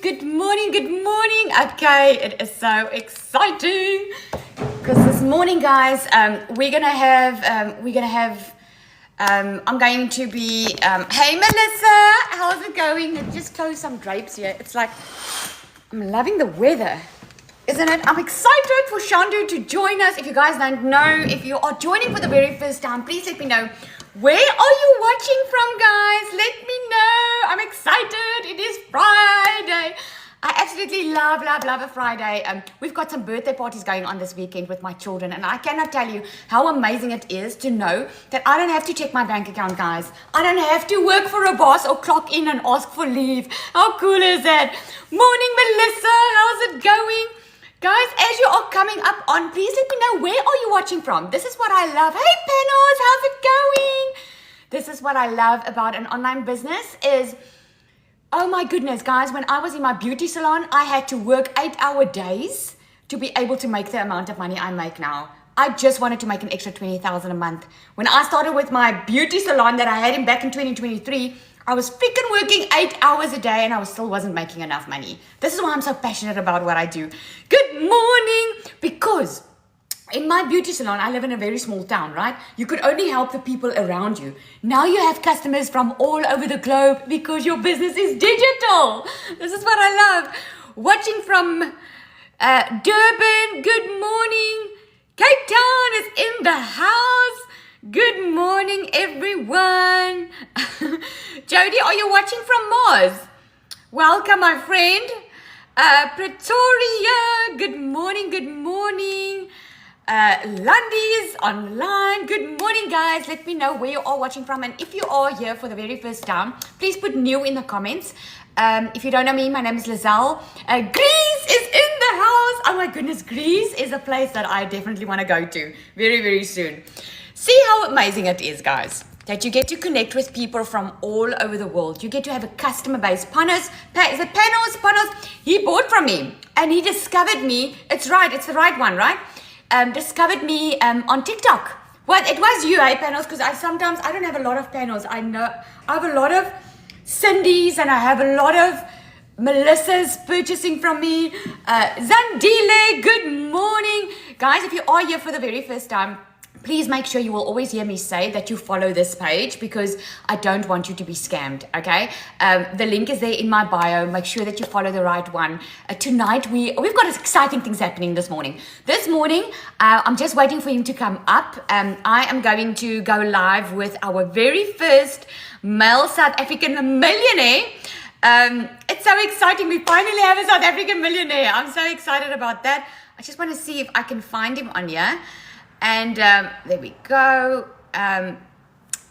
Good morning, good morning. Okay, it is so exciting because this morning, guys, I'm going to be, hey Melissa, how's it going? I just closed some drapes here. It's like, I'm loving the weather, isn't it? I'm excited for Shandu to join us. If you guys don't know, if you are joining for the very first time, please let me know. Where are you watching from, guys? Let me know. I'm excited. It is Friday. I absolutely love a Friday. We've got some birthday parties going on this weekend with my children, and I cannot tell you how amazing it is to know that I don't have to check my bank account, guys. I don't have to work for a boss or clock in and ask for leave. How cool is that? Morning, Melissa. How's it going? Guys, as you are coming up on, please let me know, where are you watching from? This is what I love. Hey, Panos, how's it going? This is what I love about an online business is, oh my goodness, guys, when I was in my beauty salon, I had to work 8-hour days to be able to make the amount of money I make now. I just wanted to make an extra 20,000 a month. When I started with my beauty salon that I had back in 2023, I was freaking working 8 hours a day and I still wasn't making enough money. This is why I'm so passionate about what I do. Good morning! Because in my beauty salon, I live in a very small town, right? You could only help the people around you. Now you have customers from all over the globe because your business is digital. This is what I love. Watching from Durban, good morning. Cape Town is in the house. Good morning, everyone. Jody, are you watching from Mars? Welcome, my friend. Pretoria, good morning, good morning. Lundy's online. Good morning, guys. Let me know where you are watching from. And if you are here for the very first time, please put new in the comments. If you don't know me, my name is Lizelle. Greece is in the house. Oh my goodness, Greece is a place that I definitely want to go to very, very soon. See how amazing it is, guys, that you get to connect with people from all over the world. You get to have a customer base. Panos, he bought from me and he discovered me. It's right, it's the right one, right? Discovered me on TikTok. Well, it was you, Panos, because I don't have a lot of Panos. I have a lot of Cindy's and I have a lot of Melissa's purchasing from me. Zandile, good morning. Guys, if you are here for the very first time, please make sure you will always hear me say that you follow this page because I don't want you to be scammed, okay? The link is there in my bio. Make sure that you follow the right one. Tonight, we've got exciting things happening this morning. This morning, I'm just waiting for him to come up. I am going to go live with our very first male South African millionaire. It's so exciting. We finally have a South African millionaire. I'm so excited about that. I just want to see if I can find him on here. And there we go.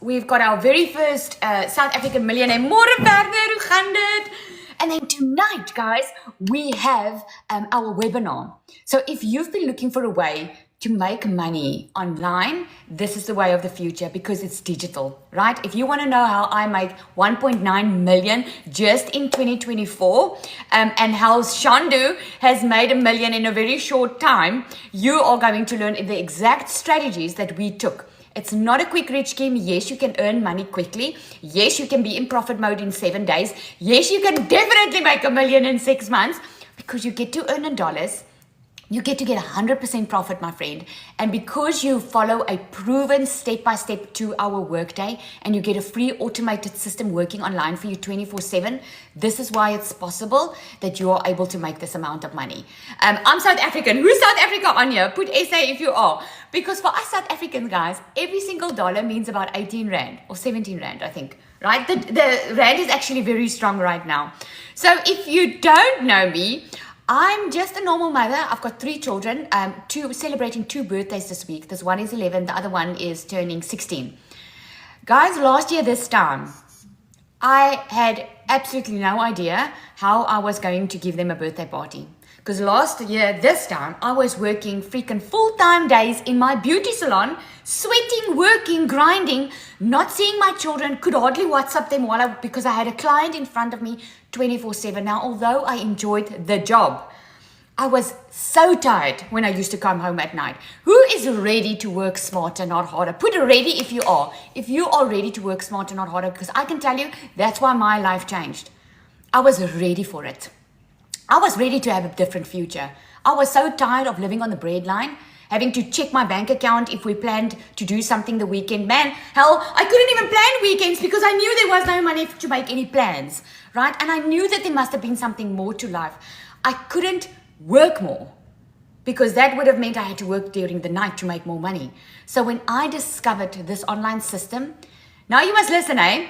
We've got our very first South African millionaire. Môre Werner, hoe gaan dit? And then tonight, guys, we have our webinar. So if you've been looking for a way to make money online, this is the way of the future because it's digital, right? If you want to know how I make 1.9 million just in 2024 and how Shandu has made $1 million in a very short time, you are going to learn the exact strategies that we took. It's not a quick rich scheme. Yes, you can earn money quickly. Yes, you can be in profit mode in 7 days. Yes, you can definitely make $1 million in 6 months because you get to earn in dollars. You get to get 100% profit, my friend. And because you follow a proven step-by-step 2-hour workday and you get a free automated system working online for you 24/7, this is why it's possible that you are able to make this amount of money. I'm South African. Who's South Africa on here? Put SA if you are. Because for us South Africans, guys, every single dollar means about 18 Rand or 17 Rand, I think. Right? The Rand is actually very strong right now. So if you don't know me, I'm just a normal mother. I've got 3 children, celebrating 2 birthdays this week. This one is 11, the other one is turning 16. Guys, last year this time, I had absolutely no idea how I was going to give them a birthday party. Because last year, this time, I was working freaking full-time days in my beauty salon, sweating, working, grinding, not seeing my children, could hardly WhatsApp them because I had a client in front of me 24/7. Now, although I enjoyed the job, I was so tired when I used to come home at night. Who is ready to work smarter, not harder? Put ready if you are. If you are ready to work smarter, not harder, because I can tell you, that's why my life changed. I was ready for it. I was ready to have a different future. I was so tired of living on the breadline, having to check my bank account if we planned to do something the weekend. Man, hell, I couldn't even plan weekends because I knew there was no money to make any plans, right? And I knew that there must have been something more to life. I couldn't work more because that would have meant I had to work during the night to make more money. So when I discovered this online system, now you must listen, eh?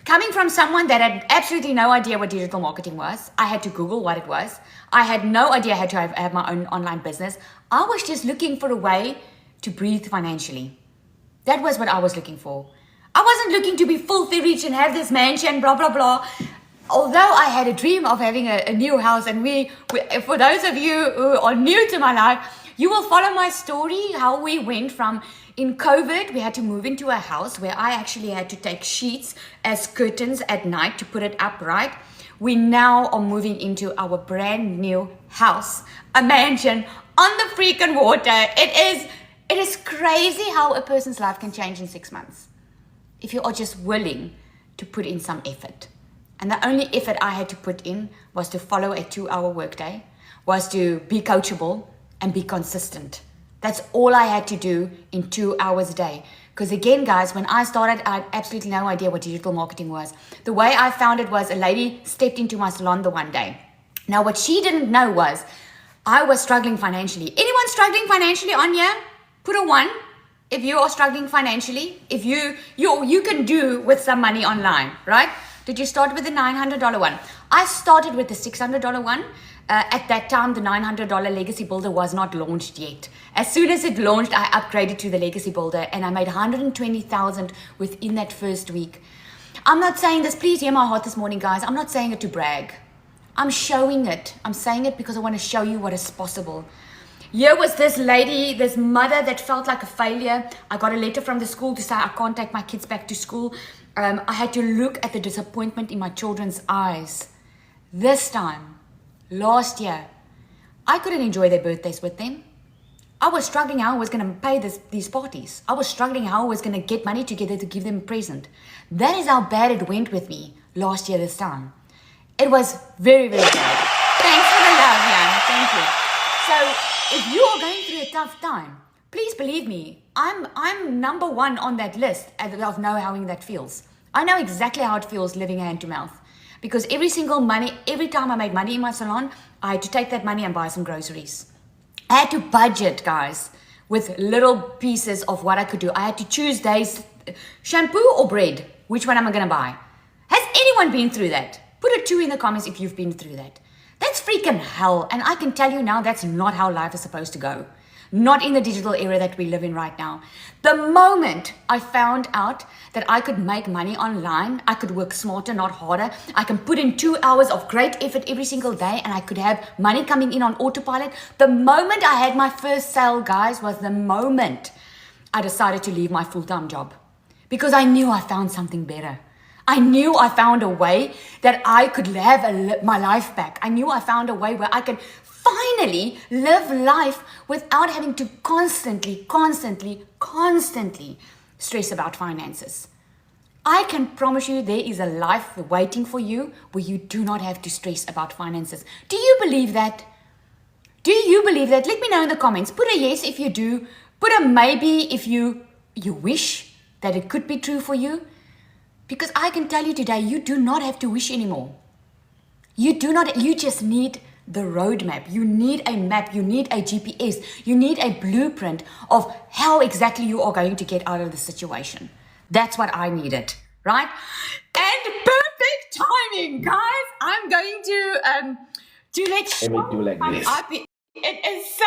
Coming from someone that had absolutely no idea what digital marketing was, I had to Google what it was. I had no idea how to have my own online business. I was just looking for a way to breathe financially. That was what I was looking for. I wasn't looking to be filthy rich and have this mansion, blah, blah, blah. Although I had a dream of having a new house, and we, for those of you who are new to my life, you will follow my story, how we went from, in COVID, we had to move into a house where I actually had to take sheets as curtains at night to put it upright. We now are moving into our brand new house, a mansion on the freaking water. It is crazy how a person's life can change in 6 months if you are just willing to put in some effort. And the only effort I had to put in was to follow a 2-hour workday, was to be coachable and be consistent. That's all I had to do in 2 hours a day. Because again, guys, when I started, I had absolutely no idea what digital marketing was. The way I found it was a lady stepped into my salon the one day. Now, what she didn't know was I was struggling financially. Anyone struggling financially on here? Put a 1. If you are struggling financially, if you can do with some money online, right? Did you start with the $900 one? I started with the $600 one. At that time, the $900 Legacy Builder was not launched yet. As soon as it launched, I upgraded to the Legacy Builder and I made $120,000 within that first week. I'm not saying this, please hear my heart this morning, guys. I'm not saying it to brag. I'm showing it. I'm saying it because I want to show you what is possible. Here was this lady, this mother that felt like a failure. I got a letter from the school to say I can't take my kids back to school. I had to look at the disappointment in my children's eyes. This time, last year, I couldn't enjoy their birthdays with them. I was struggling how I was going to pay these parties. I was struggling how I was going to get money together to give them a present. That is how bad it went with me last year this time. It was very, very bad. Thanks for the love, Jan. Thank you. So if you are going through a tough time, please believe me, I'm number 1 on that list of knowing that feels. I know exactly how it feels living hand to mouth. Because every time I made money in my salon, I had to take that money and buy some groceries. I had to budget, guys, with little pieces of what I could do. I had to choose days, shampoo or bread. Which one am I going to buy? Has anyone been through that? Put a 2 in the comments if you've been through that. That's freaking hell. And I can tell you now, that's not how life is supposed to go. Not in the digital era that we live in right now. The moment I found out that I could make money online, I could work smarter, not harder. I can put in 2 hours of great effort every single day and I could have money coming in on autopilot. The moment I had my first sale, guys, was the moment I decided to leave my full-time job. Because I knew I found something better. I knew I found a way that I could have my life back. I knew I found a way where I could finally live life without having to constantly stress about finances. I can promise you there is a life waiting for you where you do not have to stress about finances. Do you believe that? Do you believe that? Let me know in the comments. Put a yes if you do. Put a maybe if you wish that it could be true for you. Because I can tell you today, you do not have to wish anymore. You just need the roadmap. You need a map. You need a GPS. You need a blueprint of how exactly you are going to get out of the situation. That's what I needed, right? And perfect timing, guys. I'm going to let Let me do like this. It is so,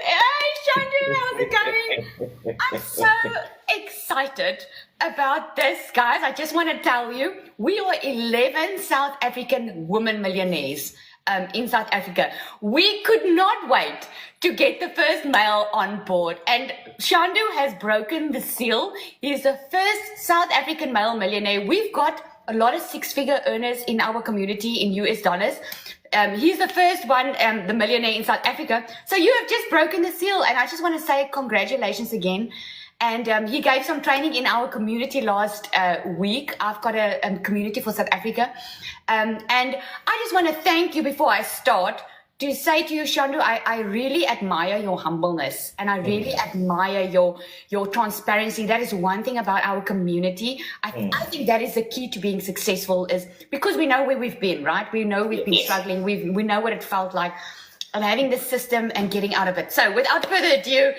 hey, Shandu, how's it going? I'm so excited about this, guys. I just want to tell you, we are 11 South African women millionaires in South Africa. We could not wait to get the first male on board. And Shandu has broken the seal. He's the first South African male millionaire. We've got a lot of 6-figure earners in our community in US dollars. He's the first one, the millionaire in South Africa. So you have just broken the seal. And I just want to say congratulations again. And he gave some training in our community last week. I've got a community for South Africa. And I just want to thank you before I start to say to you, Shandu, I really admire your humbleness, and I really admire your transparency. That is one thing about our community. I think that is the key to being successful, is because we know where we've been, right? We know we've been struggling. We know what it felt like of having this system and getting out of it. So without further ado,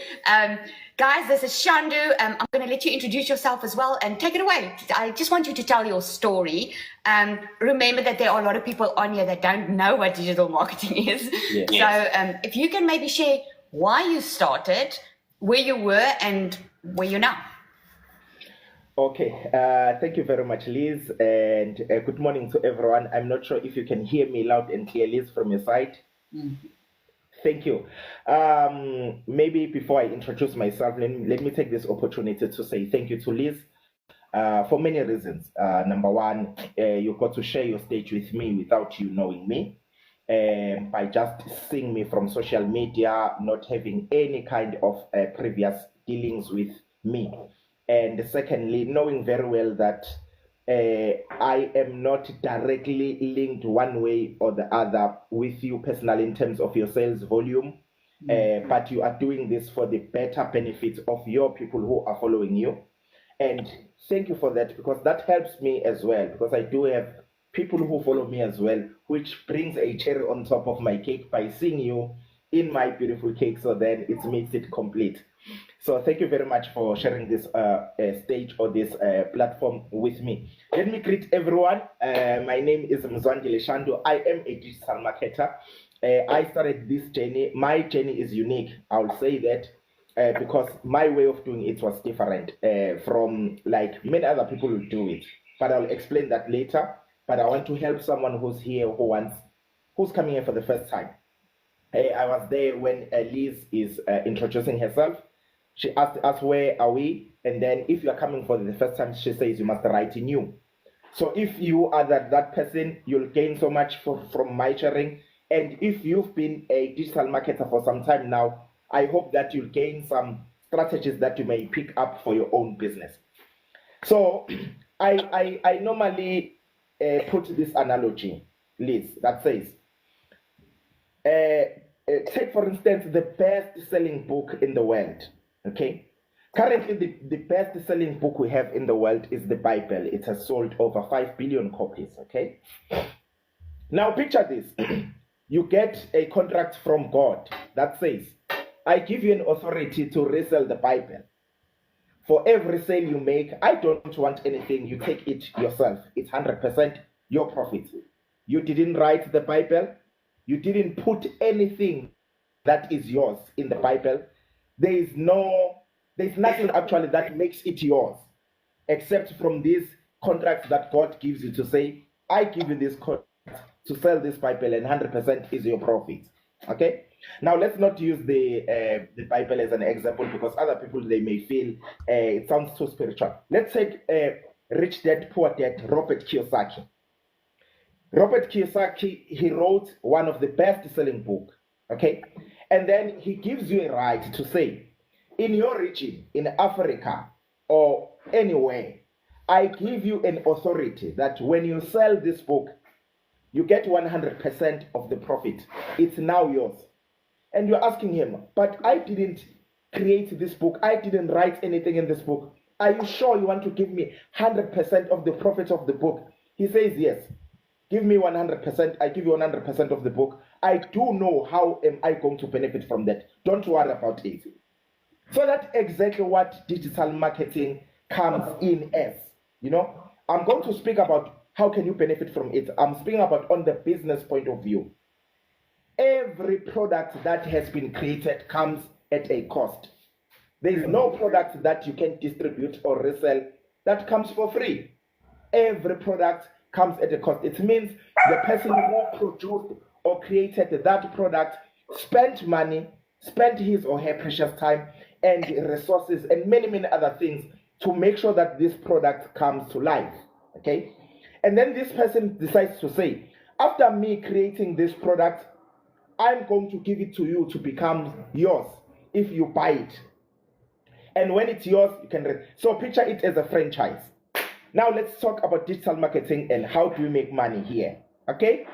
guys, this is Shandu. I'm going to let you introduce yourself as well and take it away. I just want you to tell your story. Remember that there are a lot of people on here that don't know what digital marketing is. Yes. So if you can maybe share why you started, where you were, and where you're now. Okay, thank you very much, Liz, and good morning to everyone. I'm not sure if you can hear me loud and clear, Liz, from your side. Thank you. Maybe before I introduce myself, let me take this opportunity to say thank you to Liz for many reasons. Number one, you got to share your stage with me without you knowing me, by just seeing me from social media, not having any kind of previous dealings with me. And secondly, knowing very well that I am not directly linked one way or the other with you personally in terms of your sales volume, but you are doing this for the better benefit of your people who are following you. And thank you for that, because that helps me as well, because I do have people who follow me as well, which brings a cherry on top of my cake by seeing you in my beautiful cake, so then it makes it complete. So thank you very much for sharing this stage or this platform with me. Let me greet everyone. My name is Mzwandile Shandu. I am a digital marketer. I started this journey. My journey is unique, I'll say that, because my way of doing it was different from like many other people who do it. But I'll explain that later. But I want to help someone who's here, who's coming here for the first time. I was there when Liz is introducing herself. She asked us, where are we? And then if you are coming for the first time, she says you must write new. So if you are that person, you'll gain so much from my sharing. And if you've been a digital marketer for some time now, I hope that you'll gain some strategies that you may pick up for your own business. So I normally put this analogy, Liz, that says, take for instance the best-selling book in the world. Okay, currently the best-selling book we have in the world is the Bible. It has sold over 5 billion copies. Okay, now picture this: you get a contract from God that says, "I give you an authority to resell the Bible. For every sale you make, I don't want anything. You take it yourself. It's 100% your profit. You didn't write the Bible. You didn't put anything that is yours in the Bible. There's nothing actually that makes it yours, except from these contracts that God gives you to say, I give you this contract to sell this Bible and 100% is your profit." Okay. Now let's not use the Bible as an example, because other people, they may feel it sounds too spiritual. Let's take Rich Dad Poor Dad, Robert Kiyosaki. Robert Kiyosaki, he wrote one of the best-selling books, okay? And then he gives you a right to say, in your region, in Africa, or anywhere, I give you an authority that when you sell this book, you get 100% of the profit. It's now yours. And you're asking him, but I didn't create this book. I didn't write anything in this book. Are you sure you want to give me 100% of the profit of the book? He says, yes. Give me 100%. I give you 100% of the book. I do know how am I going to benefit from that. Don't worry about it. So that's exactly what digital marketing comes in as. You know, I'm going to speak about how can you benefit from it. I'm speaking about on the business point of view. Every product that has been created comes at a cost. There is no product that you can distribute or resell that comes for free. Every product comes at a cost. It means the person who produced or created that product spent money, spent his or her precious time and resources and many, many other things to make sure that this product comes to life. Okay? And then this person decides to say, after me creating this product, I'm going to give it to you to become yours if you buy it. And when it's yours, you can rent. So picture it as a franchise. Now let's talk about digital marketing and how do we make money here. Okay.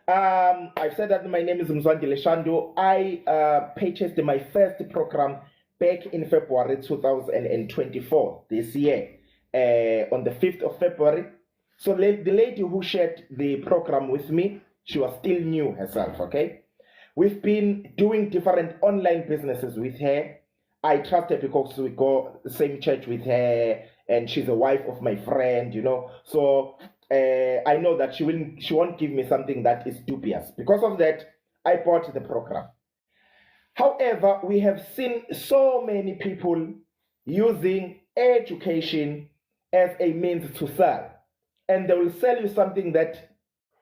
I've said that my name is Mzwandile Shando. I purchased my first program back in February 2024, this year, on the 5th of February. So the lady who shared the program with me, she was still new herself, okay? We've been doing different online businesses with her. I trust her because we go the same church with her, and she's a wife of my friend, you know. So I know that she won't give me something that is dubious. Because of that, I bought the program. However, we have seen so many people using education as a means to sell. And they will sell you something that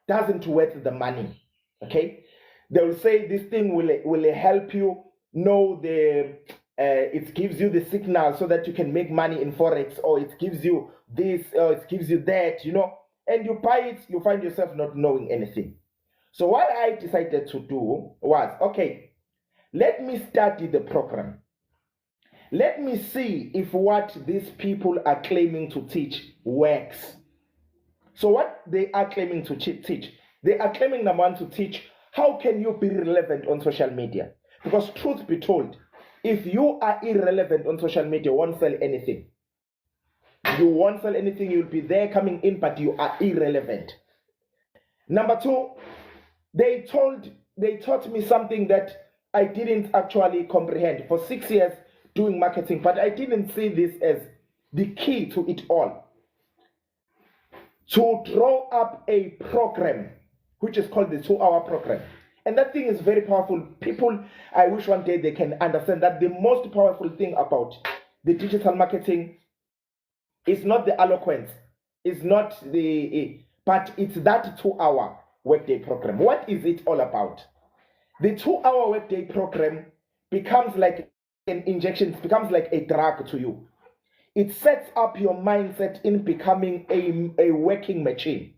doesn't worth the money. Okay? They will say this thing will help you know it gives you the signal so that you can make money in Forex, or it gives you this, or it gives you that, you know. And you buy it, you find yourself not knowing anything. So what I decided to do was, okay, let me study the program. Let me see if what these people are claiming to teach works. So what they are claiming to teach, they are claiming, number one, to teach how can you be relevant on social media. Because truth be told, if you are irrelevant on social media, you won't sell anything. You won't sell anything, you'll be there coming in, but you are irrelevant. Number two, they taught me something that I didn't actually comprehend for 6 years doing marketing, but I didn't see this as the key to it all. To draw up a program, which is called the 2-hour program. And that thing is very powerful. People, I wish one day they can understand that the most powerful thing about the digital marketing is not the eloquence, it's not but it's that 2-hour workday program. What is it all about? The 2-hour workday program becomes like an injection, it becomes like a drug to you. It sets up your mindset in becoming a working machine.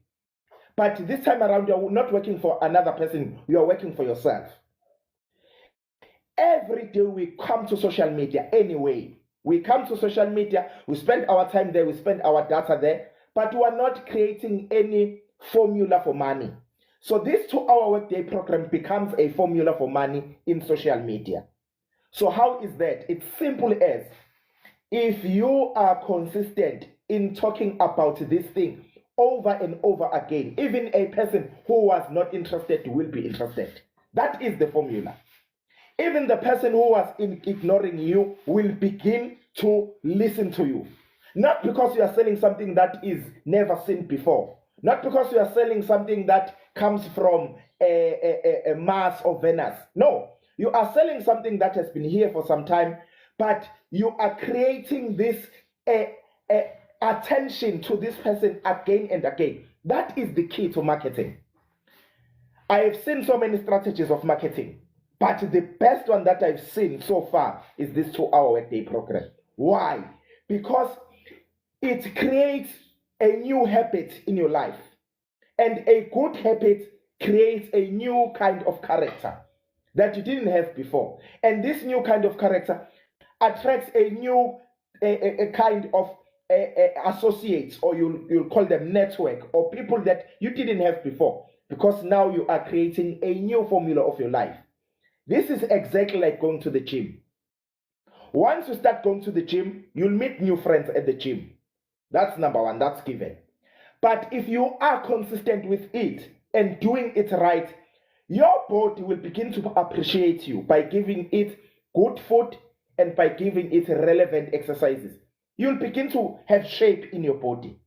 But this time around, you're not working for another person, you're working for yourself. Every day we come to social media anyway. We come to social media, we spend our time there, we spend our data there, but we are not creating any formula for money. So this 2-hour workday program becomes a formula for money in social media. So how is that? It's simple as, if you are consistent in talking about this thing over and over again, even a person who was not interested will be interested. That is the formula. Even the person who was ignoring you will begin to listen to you. Not because you are selling something that is never seen before. Not because you are selling something that comes from a Mars or Venus. No, you are selling something that has been here for some time, but you are creating this attention to this person again and again. That is the key to marketing. I have seen so many strategies of marketing, but the best one that I've seen so far is this 2-hour workday program. Why? Because it creates a new habit in your life. And a good habit creates a new kind of character that you didn't have before. And this new kind of character attracts a new a kind of associates, or you'll call them network, or people that you didn't have before, because now you are creating a new formula of your life. This is exactly like going to the gym. Once you start going to the gym, you'll meet new friends at the gym. That's number one, that's given. But if you are consistent with it and doing it right, your body will begin to appreciate you by giving it good food and by giving it relevant exercises. You'll begin to have shape in your body.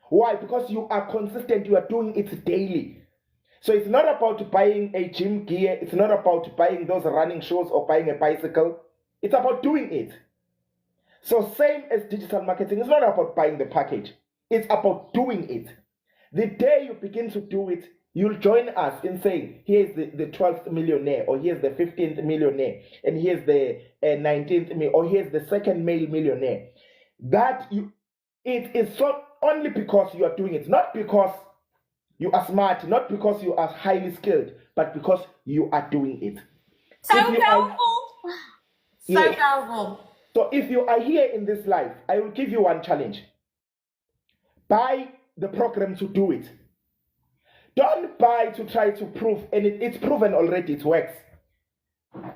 Why? Because you are consistent, you are doing it daily. So it's not about buying a gym gear, it's not about buying those running shoes or buying a bicycle. It's about doing it. So same as digital marketing, it's not about buying the package. It's about doing it. The day you begin to do it, you'll join us in saying, here's the 12th millionaire, or here's the 15th millionaire, and here's the 19th, or here's the second male millionaire. It is so only because you are doing it, not because you are smart, not because you are highly skilled, but because you are doing it. So powerful. So powerful. So if you are here in this life, I will give you one challenge. Buy the program to do it. Don't buy to try to prove, and it's proven already, it works.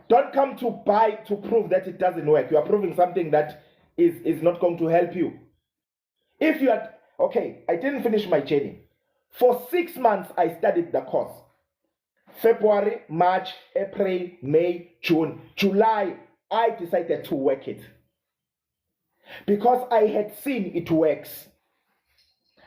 Don't come to buy to prove that it doesn't work. You are proving something that is not going to help you. If you are, okay, I didn't finish my journey. For 6 months, I studied the course. February, March, April, May, June, July, I decided to work it. Because I had seen it works.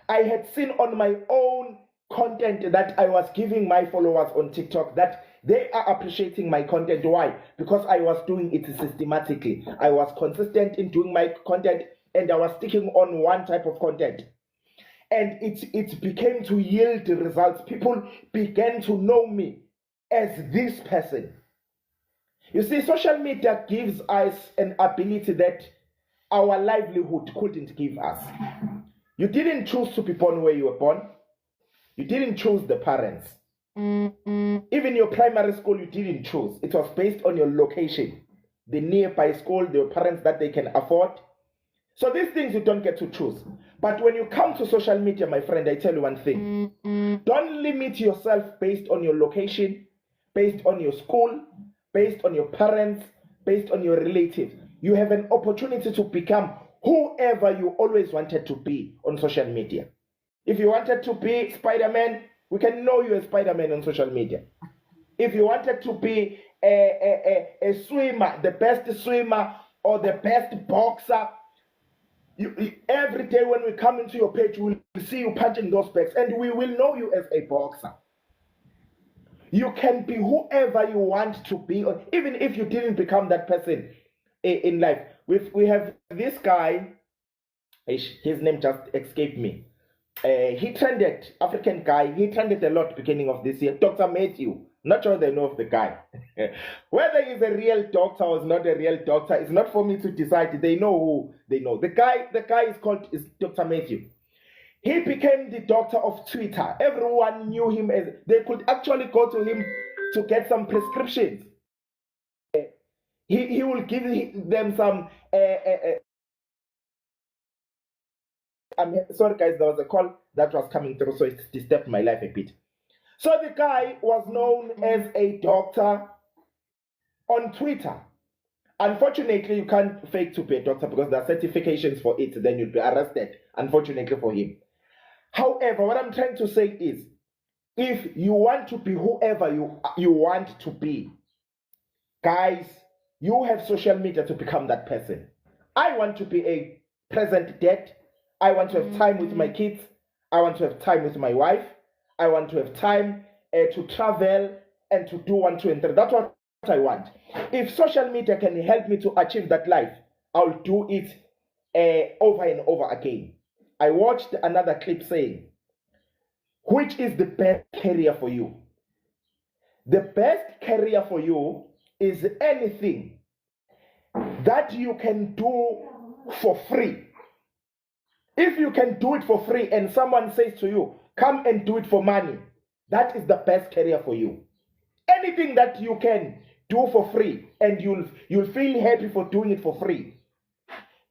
I had seen on my own content that I was giving my followers on TikTok that they are appreciating my content. Why? Because I was doing it systematically. I was consistent in doing my content, and I was sticking on one type of content. And it began to yield results. People began to know me as this person. You see, social media gives us an ability that our livelihood couldn't give us. You didn't choose to be born where you were born. You didn't choose the parents. Even your primary school, you didn't choose. It was based on your location. The nearby school, the parents that they can afford. So these things you don't get to choose. But when you come to social media, my friend, I tell you one thing. Don't limit yourself based on your location, based on your school, based on your parents, based on your relatives. You have an opportunity to become whoever you always wanted to be on social media. If you wanted to be Spider-Man, we can know you as Spider-Man on social media. If you wanted to be a swimmer, the best swimmer or the best boxer, every day when we come into your page, we will see you punching those bags, and we will know you as a boxer. You can be whoever you want to be, or even if you didn't become that person in life. We have this guy, his name just escaped me. He trended, African guy, he trended a lot beginning of this year, Dr. Matthew. Not sure they know of the guy. Whether he's a real doctor or is not a real doctor, it's not for me to decide. They know who they know. The guy is Dr. Matthew. He became the doctor of Twitter. Everyone knew him as, they could actually go to him to get some prescriptions. He will give them some. I'm sorry, guys, there was a call that was coming through, so it disturbed my life a bit. So the guy was known as a doctor on Twitter. Unfortunately, you can't fake to be a doctor because there are certifications for it. Then you'll be arrested, unfortunately for him. However, what I'm trying to say is, if you want to be whoever you want to be, guys, you have social media to become that person. I want to be a present dad. I want to have time with my kids. I want to have time with my wife. I want to have time to travel and to do 1, 2, and 3. That's what I want. If social media can help me to achieve that life, I'll do it over and over again. I watched another clip saying, which is the best career for you? The best career for you is anything that you can do for free. If you can do it for free and someone says to you, come and do it for money, that is the best career for you. Anything that you can do for free and you'll feel happy for doing it for free.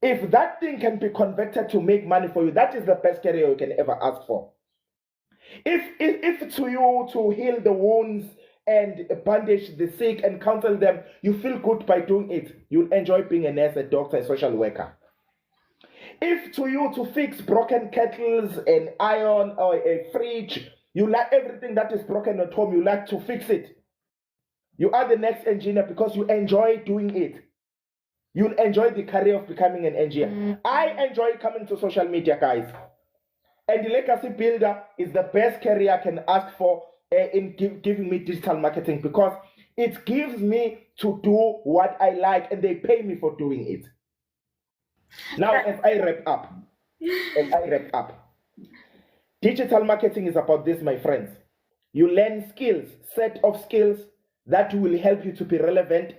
If that thing can be converted to make money for you, that is the best career you can ever ask for. If to you to heal the wounds and bandage the sick and counsel them, you feel good by doing it, you'll enjoy being a nurse, a doctor, a social worker. If to you to fix broken kettles, an iron or a fridge, you like everything that is broken at home, you like to fix it. You are the next engineer because you enjoy doing it. You'll enjoy the career of becoming an engineer. I enjoy coming to social media, guys. And the legacy builder is the best career I can ask for in giving me digital marketing, because it gives me to do what I like and they pay me for doing it. Now, as I wrap up, digital marketing is about this, my friends. You learn skills, set of skills that will help you to be relevant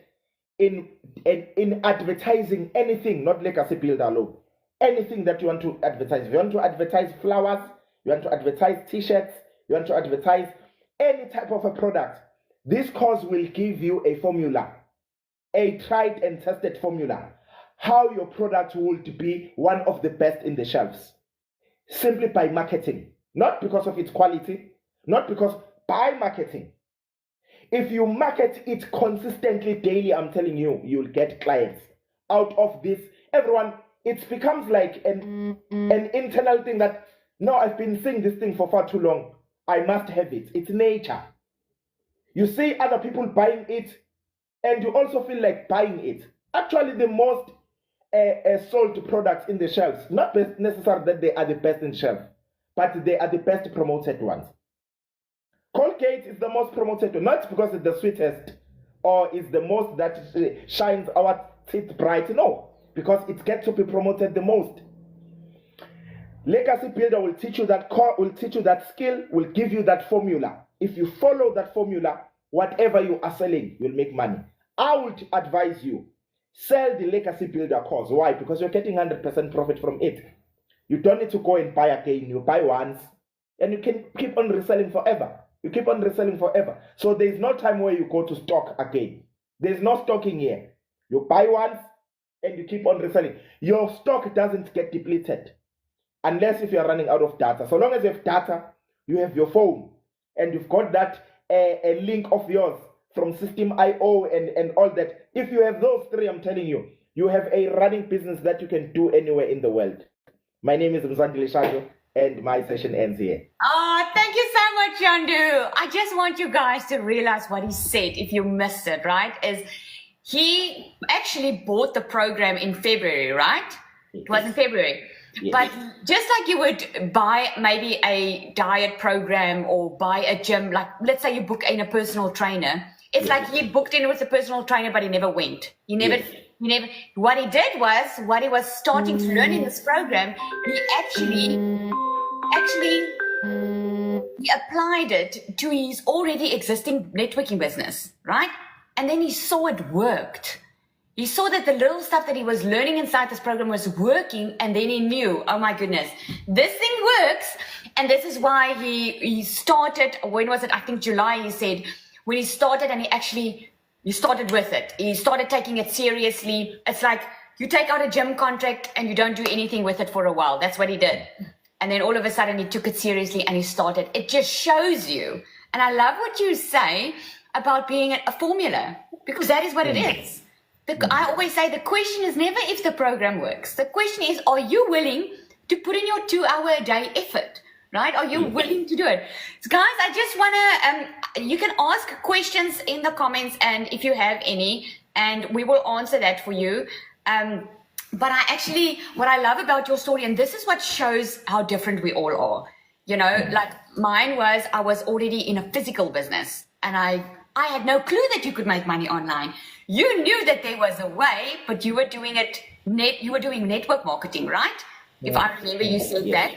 in advertising anything, not legacy builder alone. Anything that you want to advertise. If you want to advertise flowers, you want to advertise t-shirts, you want to advertise any type of a product, this course will give you a formula, a tried and tested formula. how your product would be one of the best in the shelves. Simply by marketing. Not because of its quality, not because by marketing. If you market it consistently daily, I'm telling you, you'll get clients. Out of this, everyone, it becomes like an internal thing that, no, I've been seeing this thing for far too long. I must have it. It's nature. You see other people buying it, and you also feel like buying it. Actually, the most sold products in the shelves, not necessarily that they are the best in shelf, but they are the best promoted ones. Colgate is the most promoted one, not because it's the sweetest or is the most that shines our teeth bright. No, because it gets to be promoted the most. Legacy Builder will teach you that skill, will give you that formula. If you follow that formula, whatever you are selling, you'll make money. I would advise you, sell the Legacy Builder course. Why? Because you're getting 100% profit from it. You don't need to go and buy again. You buy once, and you can keep on reselling forever. You keep on reselling forever. So there's no time where you go to stock again. There's no stocking here. You buy once, and you keep on reselling. Your stock doesn't get depleted. Unless if you're running out of data. So long as you have data, you have your phone, and you've got that a link of yours from System.io and all that. If you have those three, I'm telling you, you have a running business that you can do anywhere in the world. My name is Mzandile Shado, and my session ends here. Oh, thank you so much, Yandu. I just want you guys to realize what he said, if you missed it, right? Is he actually bought the program in February, right? It was in February. Yes. But just like you would buy maybe a diet program or buy a gym, like let's say you book in a personal trainer, it's like he booked in with a personal trainer, but he never went. He never, what he did was, what he was starting to learn in this program, he actually he applied it to his already existing networking business, right? And then he saw it worked. He saw that the little stuff that he was learning inside this program was working, and then he knew, oh my goodness, this thing works. And this is why he started, when was it? I think July, he said, when he started and he started with it. He started taking it seriously. It's like you take out a gym contract and you don't do anything with it for a while. That's what he did. And then all of a sudden he took it seriously and he started. It just shows you. And I love what you say about being a formula, because that is what it is. I always say the question is never if the program works. The question is, are you willing to put in your 2-hour a day effort, right? Are you willing to do it? So guys, I just want to, you can ask questions in the comments, and if you have any, and we will answer that for you. But what I love about your story, and this is what shows how different we all are. You know, like mine was, I was already in a physical business, and I had no clue that you could make money online. You knew that there was a way, but you were doing it you were doing network marketing, right? If I remember, you said that.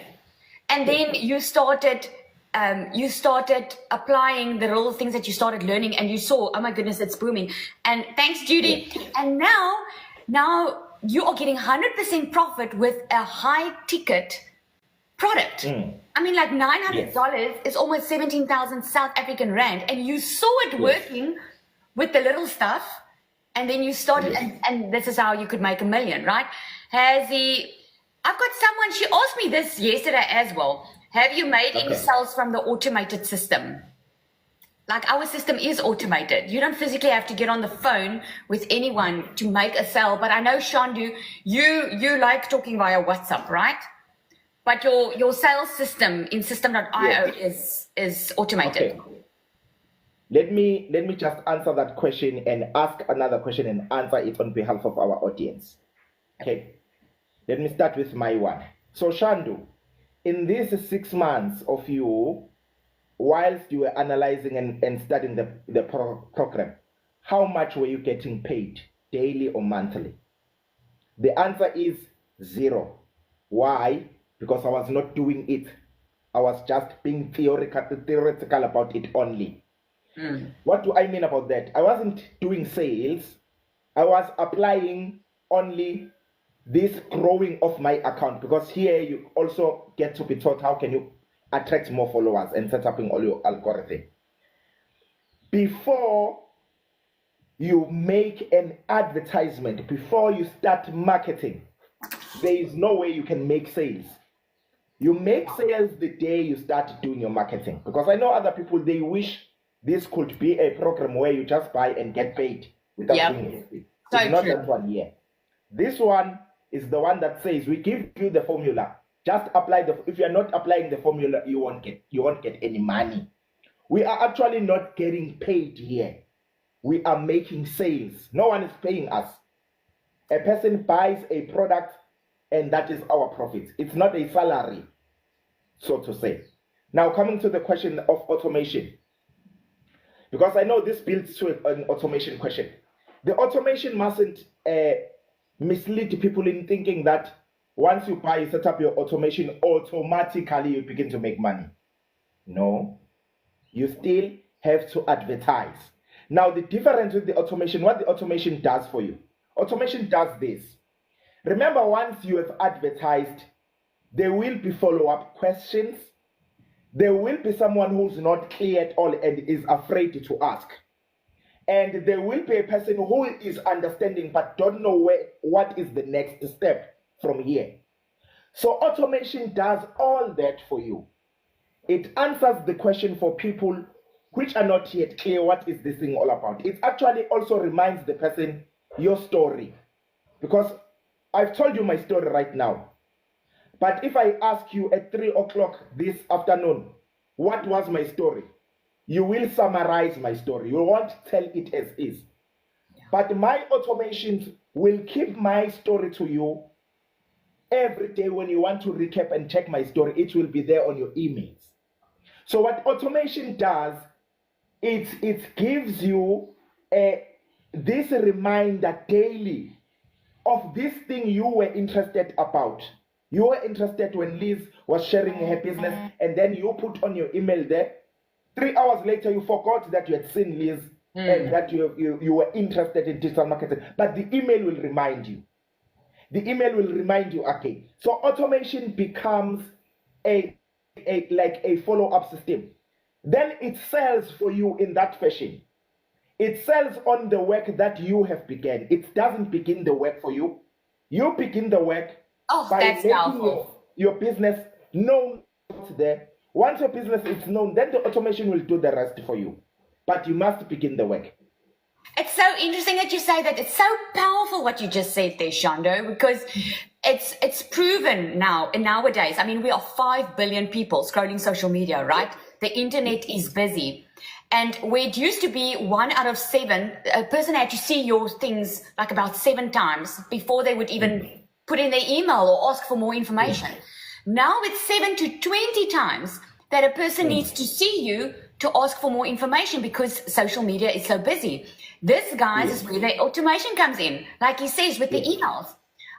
And then you started applying the little things that you started learning, and you saw, oh my goodness, it's booming. And thanks, Judy. And now you are getting 100% profit with a high ticket product. I mean, like $900 is almost 17,000 South African rand, and you saw it working with the little stuff, and then you started, and this is how you could make $1 million, right? I've got someone, she asked me this yesterday as well. Have you made any sales from the automated system? Like, our system is automated. You don't physically have to get on the phone with anyone to make a sale. But I know, Shandu, you like talking via WhatsApp, right? But your sales system in system.io is automated. Okay. Let me just answer that question and ask another question and answer it on behalf of our audience. Okay. Let me start with my one. So Shandu, in these 6 months of you, whilst you were analyzing and studying the program, how much were you getting paid, daily or monthly? The answer is 0. Why? Because I was not doing it. I was just being theoretical about it only. What do I mean about that? I wasn't doing sales. I was applying only this growing of my account, because here you also get to be taught how can you attract more followers and set up in all your algorithm. Before you make an advertisement before you start marketing, there is no way you can make sales. You make sales the day you start doing your marketing. Because I know other people, they wish this could be a program where you just buy and get paid without doing anything. It's not that one here. This one is the one that says we give you the formula. Just apply if you're not applying the formula, you won't get any money. We are actually not getting paid here. We are making sales. No one is paying us. A person buys a product and that is our profit. It's not a salary, so to say. Now, coming to the question of automation, because I know this builds to an automation question. The automation mustn't mislead people in thinking that once you buy, you set up your automation, automatically you begin to make money. No, you still have to advertise. Now, the difference with the automation, what the automation does for you, automation does this. Remember, once you have advertised, there will be follow-up questions. There will be someone who's not clear at all and is afraid to ask. And there will be a person who is understanding but don't know what is the next step from here. So automation does all that for you. It answers the question for people which are not yet clear what is this thing all about. It actually also reminds the person your story. Because I've told you my story right now. But if I ask you at 3 o'clock this afternoon, what was my story? You will summarize my story. You won't tell it as is. But my automations will keep my story to you every day. When you want to recap and check my story, it will be there on your emails. So what automation does, it gives you this reminder daily of this thing you were interested about. You were interested when Liz was sharing her business, and then you put on your email there. 3 hours later, you forgot that you had seen Liz and that you were interested in digital marketing. But the email will remind you. The email will remind you again. So automation becomes like a follow-up system. Then it sells for you in that fashion. It sells on the work that you have begun. It doesn't begin the work for you. You begin the work by making your business known there. Once your business is known, then the automation will do the rest for you. But you must begin the work. It's so interesting that you say that. It's so powerful what you just said there, Shando, because it's proven now and nowadays. I mean, we are 5 billion people scrolling social media, right? The internet is busy. And where it used to be 1 out of 7, a person had to see your things like about 7 times before they would even put in their email or ask for more information. Now it's 7 to 20 times that a person needs to see you to ask for more information because social media is so busy. This, guys, is where the automation comes in, like he says, with the emails.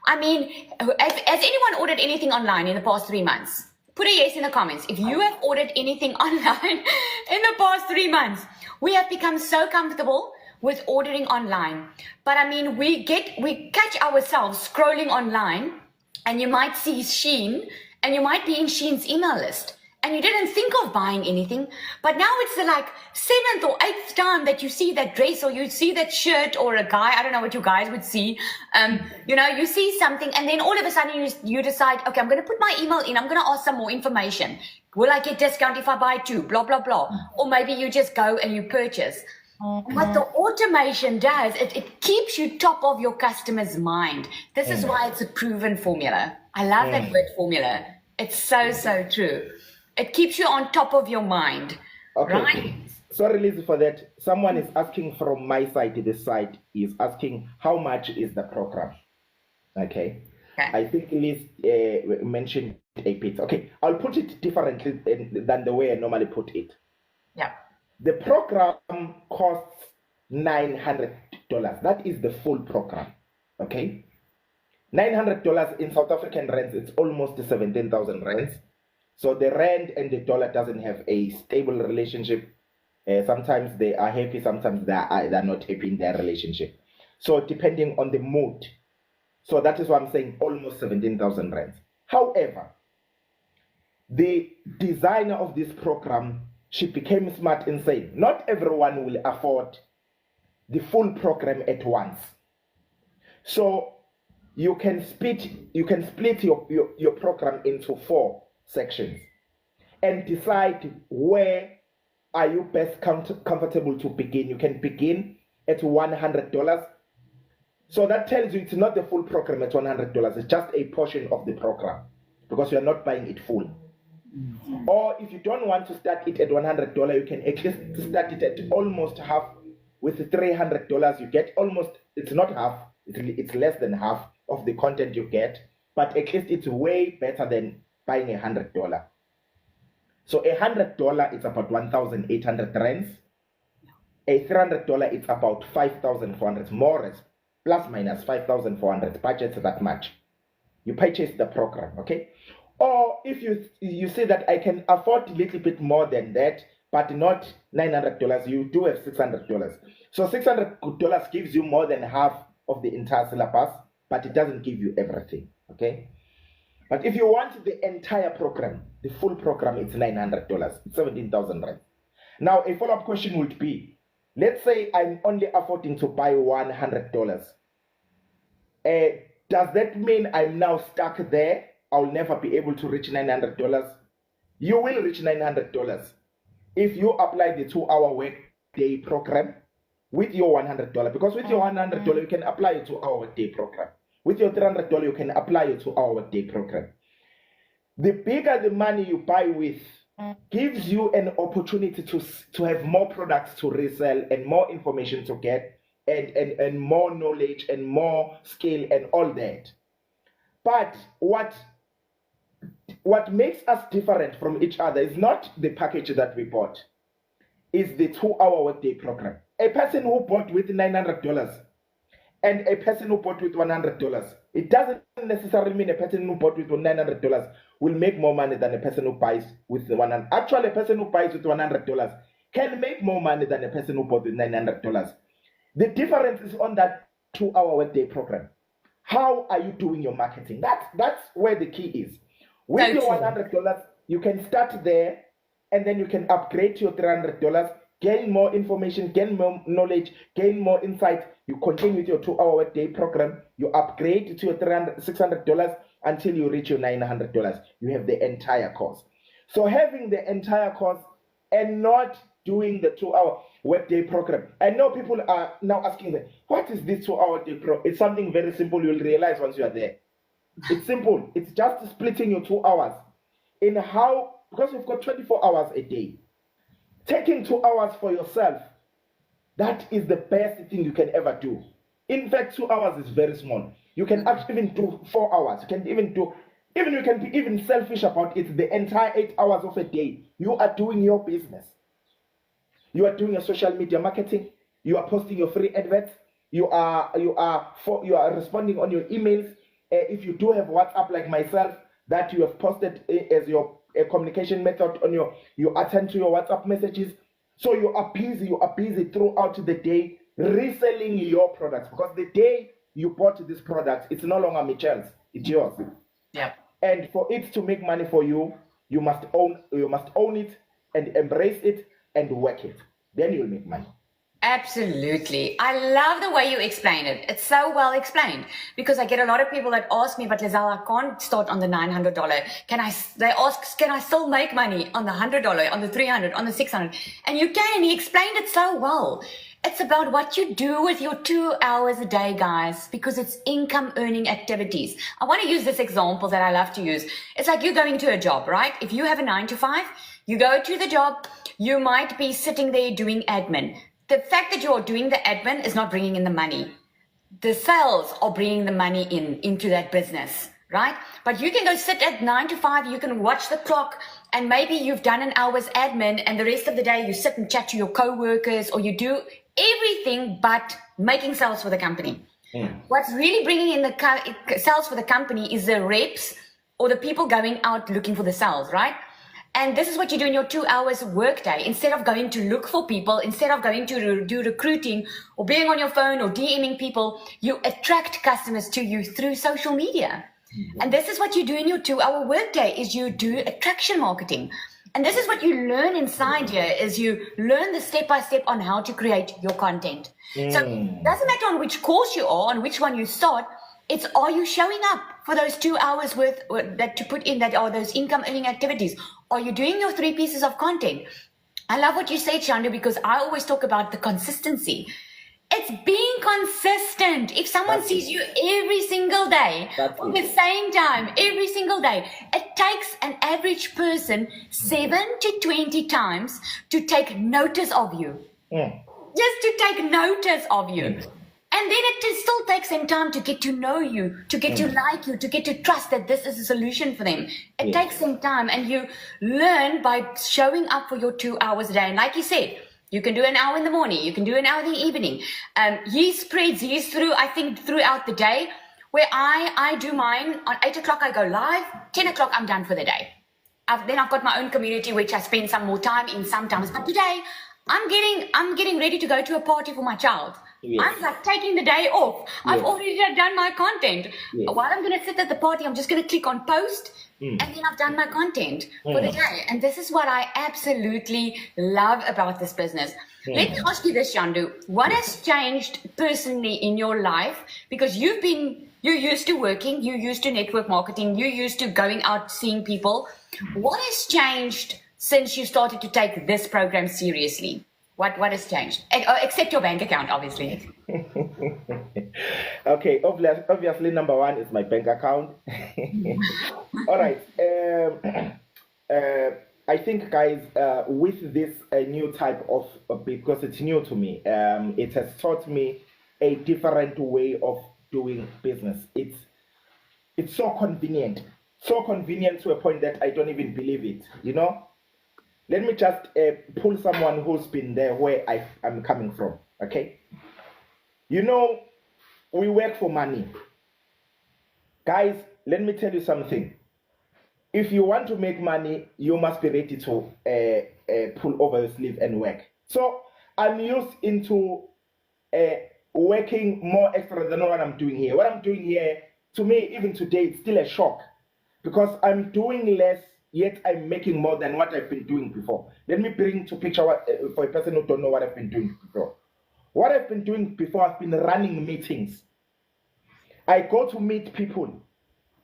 I mean, has anyone ordered anything online in the past 3 months? Put a yes in the comments. If you have ordered anything online in the past 3 months, we have become so comfortable with ordering online. But I mean, we catch ourselves scrolling online, and you might see Shein, and you might be in Shein's email list, and you didn't think of buying anything, but now it's the like 7th or 8th time that you see that dress, or you see that shirt, or a guy, I don't know what you guys would see, you see something, and then all of a sudden you decide, okay, I'm going to put my email in, I'm going to ask some more information. Will I get discount if I buy 2? Blah, blah, blah. Or maybe you just go and you purchase. What the automation does, it keeps you top of your customer's mind. This is why it's a proven formula. I love that word, formula. It's so, so true. It keeps you on top of your mind, right? Sorry, Liz, for that. Someone is asking from my side, this side is asking, how much is the program? Okay. I think Liz mentioned a bit. Okay, I'll put it differently than the way I normally put it. Yeah. The program costs $900. That is the full program. Okay. $900 in South African rands, it's almost 17,000 rands. So the rand and the dollar doesn't have a stable relationship. Sometimes they are happy, sometimes they're not happy in their relationship. So depending on the mood. So that is why I'm saying almost 17,000 rands. However, the designer of this program, she became smart in saying, not everyone will afford the full program at once. So you can split your program into 4 sections and decide where are you best comfortable to begin. You can begin at $100. So that tells you it's not the full program at $100. It's just a portion of the program because you're not buying it full. Or if you don't want to start it at $100, you can at least start it at almost half. With $300, you get almost, it's not half, it's less than half of the content you get, but at least it's way better than buying $100. So $100 is about 1,800 rands. A $300 it's about 5,400, more or less, plus minus 5,400. Budget that much. You purchase the program, okay? Or if you say that I can afford a little bit more than that, but not $900, you do have $600. So $600 gives you more than half of the entire syllabus, but it doesn't give you everything, okay? But if you want the entire program, the full program, it's $900, 17,000 rand. Now, a follow-up question would be, let's say I'm only affording to buy $100. Does that mean I'm now stuck there? I'll never be able to reach $900. You will reach $900 if you apply the 2-hour workday program with your $100. Because with your $100, you can apply a 2-hour workday program. With your $300, you can apply a 2-hour workday program. The bigger the money you buy with gives you an opportunity to have more products to resell and more information to get and more knowledge and more skill and all that. But what makes us different from each other is not the package that we bought, is the 2-hour workday program. A person who bought with $900 and a person who bought with $100, it doesn't necessarily mean a person who bought with $900 will make more money than a person who buys with $100. Actually, a person who buys with $100 can make more money than a person who bought with $900. The difference is on that 2-hour workday program. How are you doing your marketing? That's where the key is. With your $100, you can start there, and then you can upgrade to your $300, gain more information, gain more knowledge, gain more insight. You continue with your 2-hour workday program. You upgrade to your $600 until you reach your $900. You have the entire course. So having the entire course and not doing the 2-hour workday program. I know people are now asking them, what is this 2-hour workday program? It's something very simple. You'll realize once you are there. It's simple. It's just splitting your 2 hours in how, because you've got 24 hours a day. Taking 2 hours for yourself, that is the best thing you can ever do. In fact, 2 hours is very small. You can actually even do 4 hours. You can even do, you can be even selfish about it. The entire 8 hours of a day, you are doing your business. You are doing your social media marketing. You are posting your free adverts. You are responding on your emails. If you do have WhatsApp like myself that you have posted as your communication method on you attend to your WhatsApp messages. So you are busy throughout the day reselling your products, because the day you bought this product, it's no longer Michelle's, it's yours. Yeah. And for it to make money for you, you must own it and embrace it and work it. Then you'll make money. Absolutely. I love the way you explain it. It's so well explained, because I get a lot of people that ask me, but Lizelle, I can't start on the $900. They ask, can I still make money on the $100, on the $300, on the $600? And you can. He explained it so well. It's about what you do with your 2 hours a day, guys, because it's income earning activities. I want to use this example that I love to use. It's like you going to a job, right? If you have a 9 to 5, you go to the job, you might be sitting there doing admin. The fact that you're doing the admin is not bringing in the money. The sales are bringing the money into that business, right? But you can go sit at 9 to 5, you can watch the clock, and maybe you've done an hour's admin, and the rest of the day you sit and chat to your co-workers, or you do everything but making sales for the company. What's really bringing in the sales for the company is the reps or the people going out looking for the sales, right? And this is what you do in your 2 hours workday. Instead of going to look for people, instead of going to do recruiting or being on your phone or DMing people, you attract customers to you through social media. And this is what you do in your 2 hour workday, is you do attraction marketing. And this is what you learn inside here is you learn the step-by-step on how to create your content. So it doesn't matter on which course you are, on which one you start, it's are you showing up for those 2 hours worth that to put in that are those income earning activities? Are you doing your 3 pieces of content? I love what you say, Chandu, because I always talk about the consistency. It's being consistent. If someone sees you every single day, at the same time, every single day, it takes an average person 7 to 20 times to take notice of you. Just to take notice of you. And then it still takes them time to get to know you, to get to like you, to get to trust that this is a solution for them. It takes some time, and you learn by showing up for your 2 hours a day. And like you said, you can do an hour in the morning, you can do an hour in the evening. He spreads his through, I think, throughout the day, where I do mine. On 8 o'clock I go live, 10 o'clock I'm done for the day. Then I've got my own community, which I spend some more time in sometimes. But today, I'm getting ready to go to a party for my child. I'm like taking the day off. I've already done my content. While I'm going to sit at the party, I'm just going to click on post, and then I've done my content for the day. And this is what I absolutely love about this business. Let me ask you this, Chandu. What has changed personally in your life? Because you're used to working, you're used to network marketing, you're used to going out seeing people. What has changed since you started to take this program seriously? What has changed? Except your bank account, obviously. Okay, obviously, number one is my bank account. All right. I think, guys, with this new type of, because it's new to me, it has taught me a different way of doing business. It's so convenient to a point that I don't even believe it, you know? Let me just pull someone who's been there where I'm coming from, okay? You know, we work for money. Guys, let me tell you something. If you want to make money, you must be ready to pull over the sleeve and work. So I'm used into working more extra than what I'm doing here. What I'm doing here, to me, even today, it's still a shock because I'm doing less, yet I'm making more than what I've been doing before. Let me bring to picture for a person who don't know what I've been doing before. What I've been doing before, I've been running meetings. I go to meet people,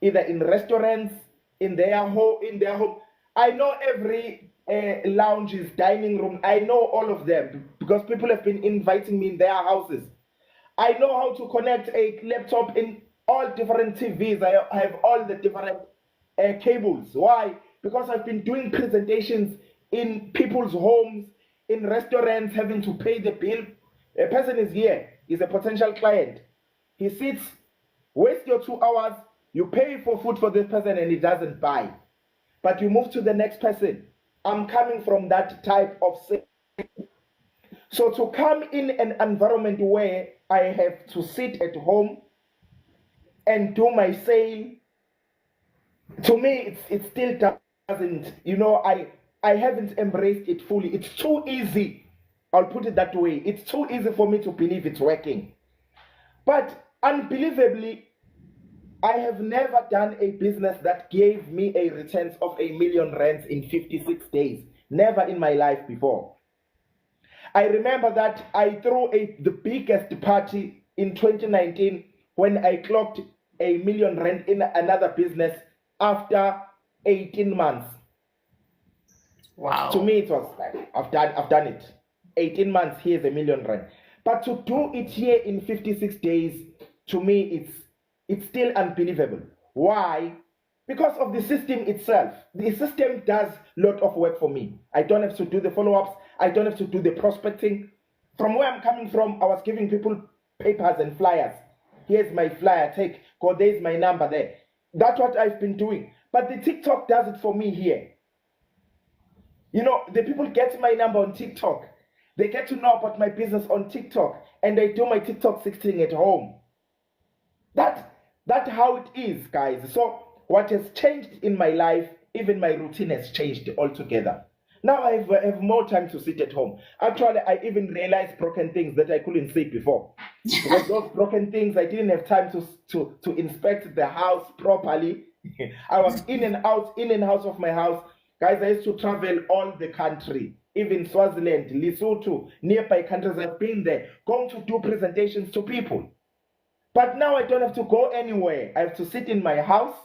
either in restaurants, in their home. I know every lounges, dining room. I know all of them because people have been inviting me in their houses. I know how to connect a laptop in all different TVs. I have all the different cables. Why? Because I've been doing presentations in people's homes, in restaurants, having to pay the bill. A person is here, is a potential client. He sits, waste your 2 hours, you pay for food for this person and he doesn't buy. But you move to the next person. I'm coming from that type of sale. So to come in an environment where I have to sit at home and do my sale, to me, it still doesn't, you know, I haven't embraced it fully. It's too easy. I'll put it that way. It's too easy for me to believe it's working. But unbelievably, I have never done a business that gave me a return of R1 million in 56 days. Never in my life before. I remember that I threw the biggest party in 2019 when I clocked R1 million in another business after 18 months. Wow. To me, it was like, I've done it. 18 months, here's R1 million. But to do it here in 56 days, to me, it's still unbelievable. Why? Because of the system itself. The system does a lot of work for me. I don't have to do the follow-ups. I don't have to do the prospecting. From where I'm coming from, I was giving people papers and flyers. Here's my flyer, go, there's my number there. That's what I've been doing. But the TikTok does it for me here. You know, the people get my number on TikTok. They get to know about my business on TikTok. And I do my TikTok 16 at home. That's how it is, guys. So what has changed in my life, even my routine has changed altogether. Now I have more time to sit at home. Actually, I even realized broken things that I couldn't see before. Because those broken things, I didn't have time to inspect the house properly. I was in and out of my house. Guys, I used to travel all the country, even Swaziland, Lesotho, nearby countries. I've been there, going to do presentations to people. But now I don't have to go anywhere. I have to sit in my house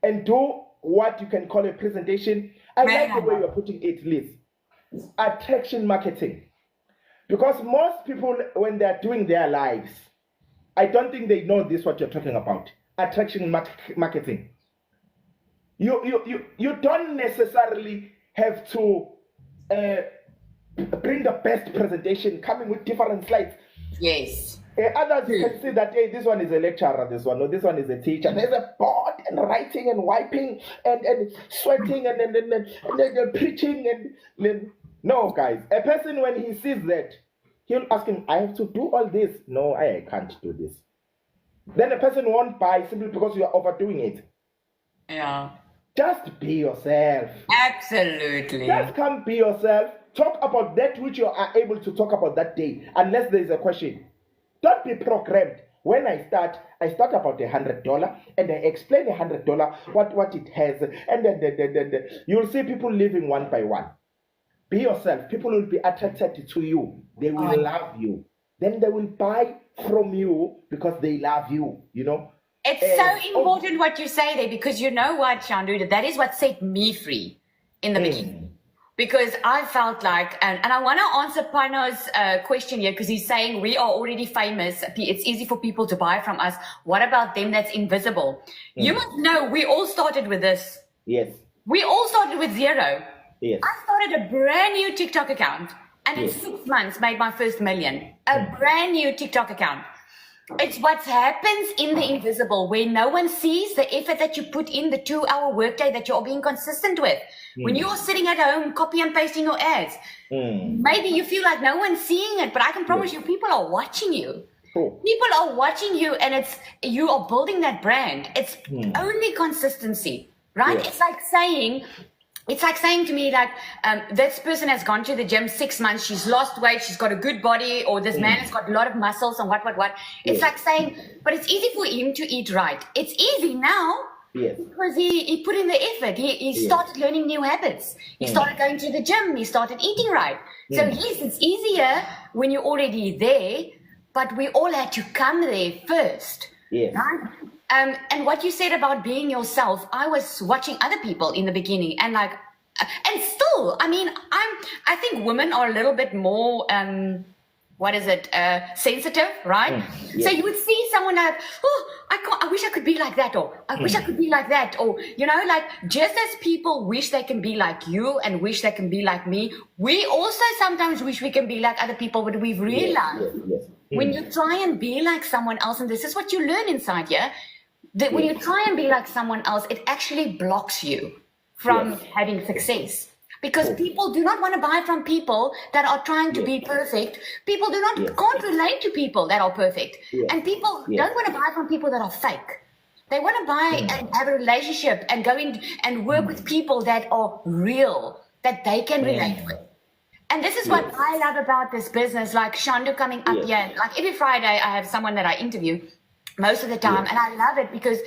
and do what you can call a presentation. I like the way you're putting it, Liz. Attraction marketing. Because most people, when they're doing their lives, I don't think they know this, what you're talking about. Attraction marketing. You don't necessarily have to bring the best presentation, coming with different slides. Yes. Others can see that, hey, this one is a lecturer, this one, or this one is a teacher. There's a board and writing and wiping and sweating and then preaching and no, guys. A person, when he sees that, he'll ask him, I have to do all this. No, I can't do this. Then a person won't buy simply because you are overdoing it. Yeah. Just be yourself. Absolutely. Just come be yourself. Talk about that which you are able to talk about that day, unless there is a question. Don't be programmed. When I start about $100 and I explain $100 what it has, and then you'll see people living one by one. Be yourself. People will be attracted to you. They will love you. Then they will buy from you because they love you. You know. It's so important what you say there, because you know what, Shandu, that is what set me free in the beginning. Because I felt like, and I want to answer Pano's question here, because he's saying we are already famous. It's easy for people to buy from us. What about them that's invisible? You must know we all started with this. Yes. We all started with zero. Yes. I started a brand new TikTok account, and in 6 months made my first million. A brand new TikTok account. It's what happens in the invisible, where no one sees the effort that you put in, the 2-hour workday that you're being consistent with. When you're sitting at home, copy and pasting your ads, maybe you feel like no one's seeing it, but I can promise you, people are watching you. People are watching you, and you are building that brand. It's only consistency, right? It's like saying to me, like, this person has gone to the gym 6 months, she's lost weight, she's got a good body, or this man has got a lot of muscles and what. It's like saying, but it's easy for him to eat right. It's easy now because he put in the effort. He started learning new habits. He started going to the gym. He started eating right. So yes, it's easier when you're already there, but we all had to come there first. Right? And what you said about being yourself, I was watching other people in the beginning, and like, and still, I mean, I think women are a little bit more, sensitive, right? So you would see someone like, oh, I wish I could be like that, or I wish I could be like that, or, you know, like, just as people wish they can be like you and wish they can be like me, we also sometimes wish we can be like other people, but we've realized when you try and be like someone else, and this is what you learn inside here, that when you try and be like someone else, it actually blocks you from having success. Because people do not want to buy from people that are trying to be perfect. People can't relate to people that are perfect. And people don't want to buy from people that are fake. They want to buy and have a relationship and go in and work with people that are real, that they can relate with. And this is what I love about this business, like Shandu coming up here. Like every Friday, I have someone that I interview most of the time. And I love it because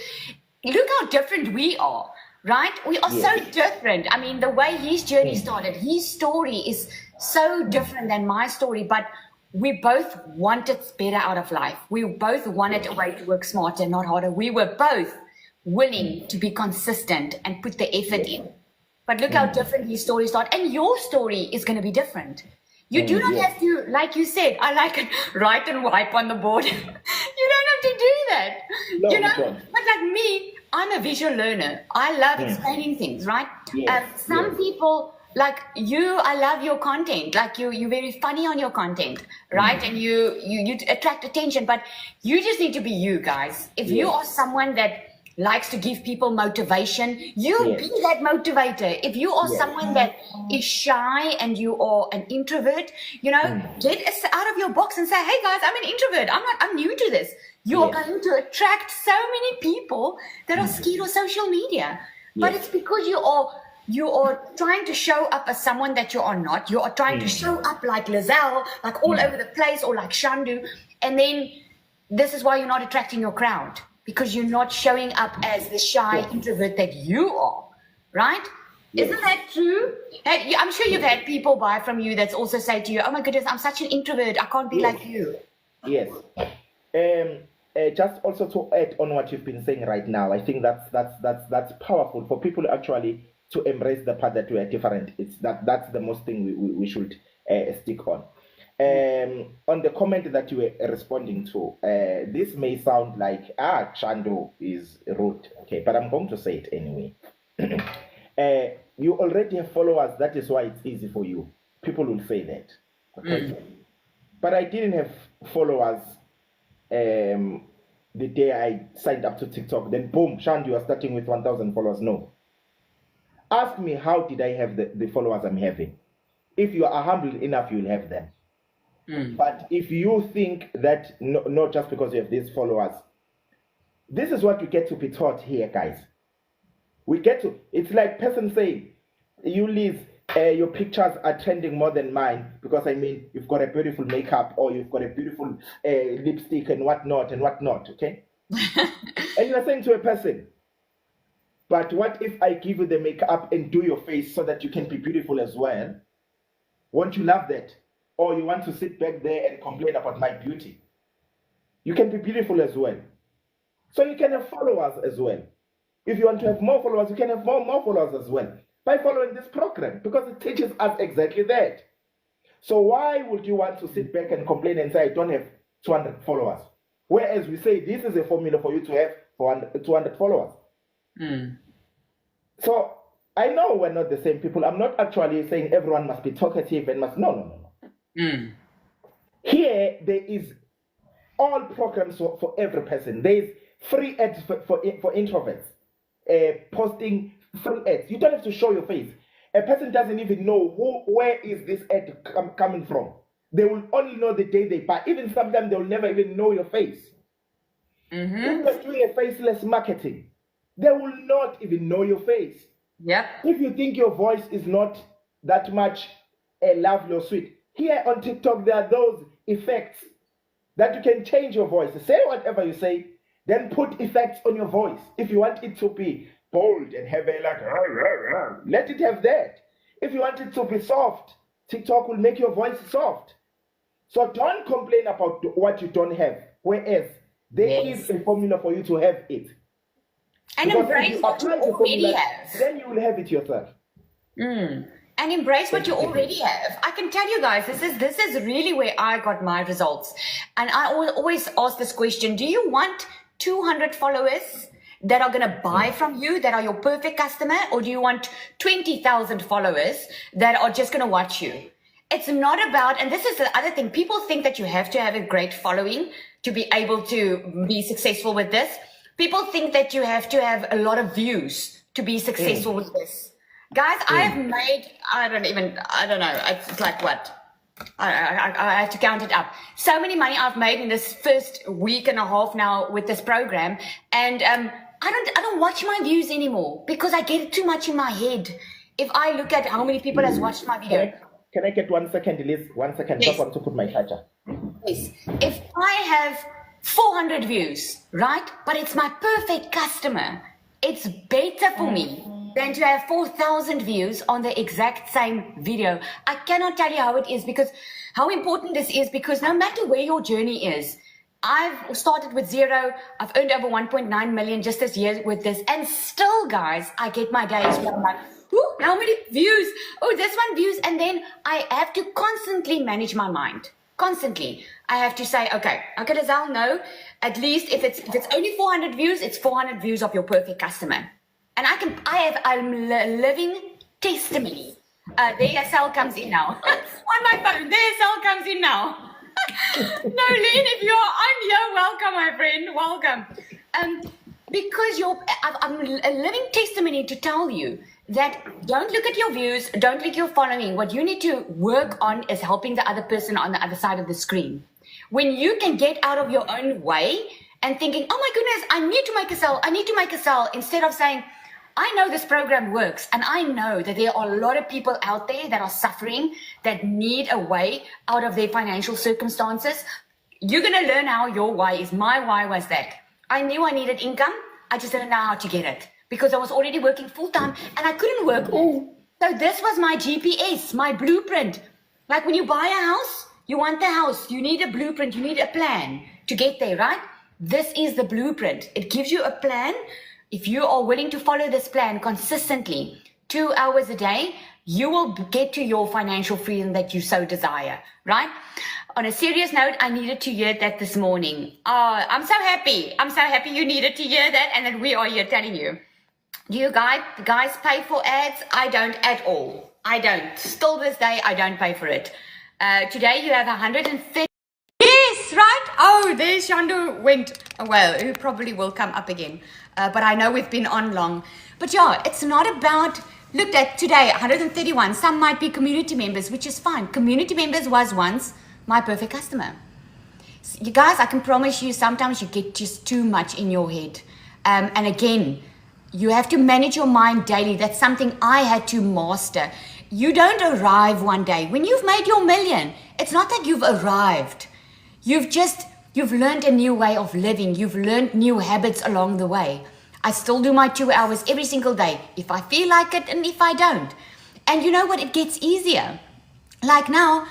look how different we are. Right? We are so different. I mean, the way his journey started, his story is so different than my story, but we both wanted better out of life. We both wanted a way to work smarter, not harder. We were both willing to be consistent and put the effort in. But look how different his story started. And your story is going to be different. You do not have to, like you said, I like it, write and wipe on the board. You don't have to do that. No, you know, but like me, I'm a visual learner. I love explaining things, right? Some people, like you, I love your content. Like you're very funny on your content, right? And you attract attention, but you just need to be you, guys. If you are someone that likes to give people motivation, you be that motivator. If you are someone that is shy and you are an introvert, you know, get out of your box and say, hey guys, I'm an introvert. I'm new to this. You are going to attract so many people that are scared of social media. But it's because you are trying to show up as someone that you are not. You are trying to show up like Lizelle, like all over the place, or like Shandu. And then this is why you're not attracting your crowd, because you're not showing up as the shy introvert that you are, right? Yes. Isn't that true? I'm sure you've had people buy from you that's also say to you, oh my goodness, I'm such an introvert. I can't be Yes. like you. Yes. Just also to add on what you've been saying right now, I think that's powerful for people actually to embrace the part that we are different. That's the most thing we should stick on. On the comment that you were responding to, this may sound like Chando is rude, okay, but I'm going to say it anyway. You already have followers, that is why it's easy for you. People will say that, okay. But I didn't have followers the day I signed up to TikTok. Then boom, Shand, you are starting with 1,000 followers. No. Ask me, how did I have the followers I'm having? If you are humble enough, you'll have them. But if you think that not just because you have these followers, this is what you get to be taught here, guys. It's like person saying, you Liz, your pictures are trending more than mine because you've got a beautiful makeup or you've got a beautiful lipstick and whatnot, okay? And you're saying to a person, but what if I give you the makeup and do your face so that you can be beautiful as well? Won't you love that? Or you want to sit back there and complain about my beauty? You can be beautiful as well. So you can have followers as well. If you want to have more followers, you can have more followers as well by following this program, because it teaches us exactly that. So why would you want to sit back and complain and say, I don't have 200 followers? Whereas we say this is a formula for you to have 200 followers. So I know we're not the same people. I'm not actually saying everyone must be talkative and must, no. Here, there is all programs for every person. There is free ads for introverts. Posting free ads. You don't have to show your face. A person doesn't even know where is this ad coming from. They will only know the day they buy. Even sometimes they will never even know your face. If you're doing a faceless marketing, they will not even know your face. Yep. If you think your voice is not that much lovely or sweet, here on TikTok there are those effects that you can change your voice. Say whatever you say, then put effects on your voice. If you want it to be bold and have a like, let it have that. If you want it to be soft, TikTok will make your voice soft. So don't complain about what you don't have. Whereas there is a formula for you to have it. And Because embrace what you already have. Then you will have it yourself. And embrace what you already have. I can tell you guys, this is really where I got my results. And I always ask this question, do you want 200 followers that are going to buy from you, that are your perfect customer, or do you want 20,000 followers that are just going to watch you? It's not about, and this is the other thing, people think that you have to have a great following to be able to be successful with this. People think that you have to have a lot of views to be successful with this. Guys, I have made, I don't know, it's like what? I have to count it up. So many money I've made in this first week and a half now with this program. And I don't watch my views anymore because I get too much in my head. If I look at how many people has watched my video. Can I get 1 second, Liz? 1 second. Yes. Just want to put my charger. Yes. If I have 400 views, right? But it's my perfect customer. It's better for me than to have 4,000 views on the exact same video. I cannot tell you how it is, because how important this is, because no matter where your journey is, I've started with 0. I've earned over 1.9 million just this year with this. And still, guys, I get my days where I'm like, ooh, how many views? Oh, this one views. And then I have to constantly manage my mind. Constantly. I have to say, okay, Lizelle, no, at least if it's only 400 views, it's 400 views of your perfect customer. And I'm living testimony. There Sal comes in now. On my phone, there Sal comes in now. Nolene, if I'm here, welcome, my friend, welcome. Because I'm a living testimony to tell you that don't look at your views, don't look at your following. What you need to work on is helping the other person on the other side of the screen. When you can get out of your own way and thinking, oh my goodness, I need to make a sale, instead of saying, I know this program works, and I know that there are a lot of people out there that are suffering, that need a way out of their financial circumstances. You're going to learn how your why is. My why was that I knew I needed income. I just didn't know how to get it. because I was already working full-time and I couldn't work. So this was my GPS, my blueprint. Like when you buy a house, you want the house, you need a blueprint, you need a plan to get there, right? This is the blueprint. It gives you a plan. If you are willing to follow this plan consistently, 2 hours a day, you will get to your financial freedom that you so desire, right? On a serious note, I needed to hear that this morning. I'm so happy. I'm so happy you needed to hear that and that we are here telling you. Do you guys pay for ads? I don't at all. I don't. Still this day, I don't pay for it. Today you have 130. Yes, right? Oh, there's Shando went. Oh, well, it probably will come up again. But I know we've been on long. But yeah, it's not about, look at today, 131. Some might be community members, which is fine. Community members was once my perfect customer. You guys, I can promise you, sometimes you get just too much in your head. And again, you have to manage your mind daily. That's something I had to master. You don't arrive one day. When you've made your million, it's not that you've arrived. You've learned a new way of living. You've learned new habits along the way. I still do my 2 hours every single day, if I feel like it and if I don't. And you know what? It gets easier. Like now,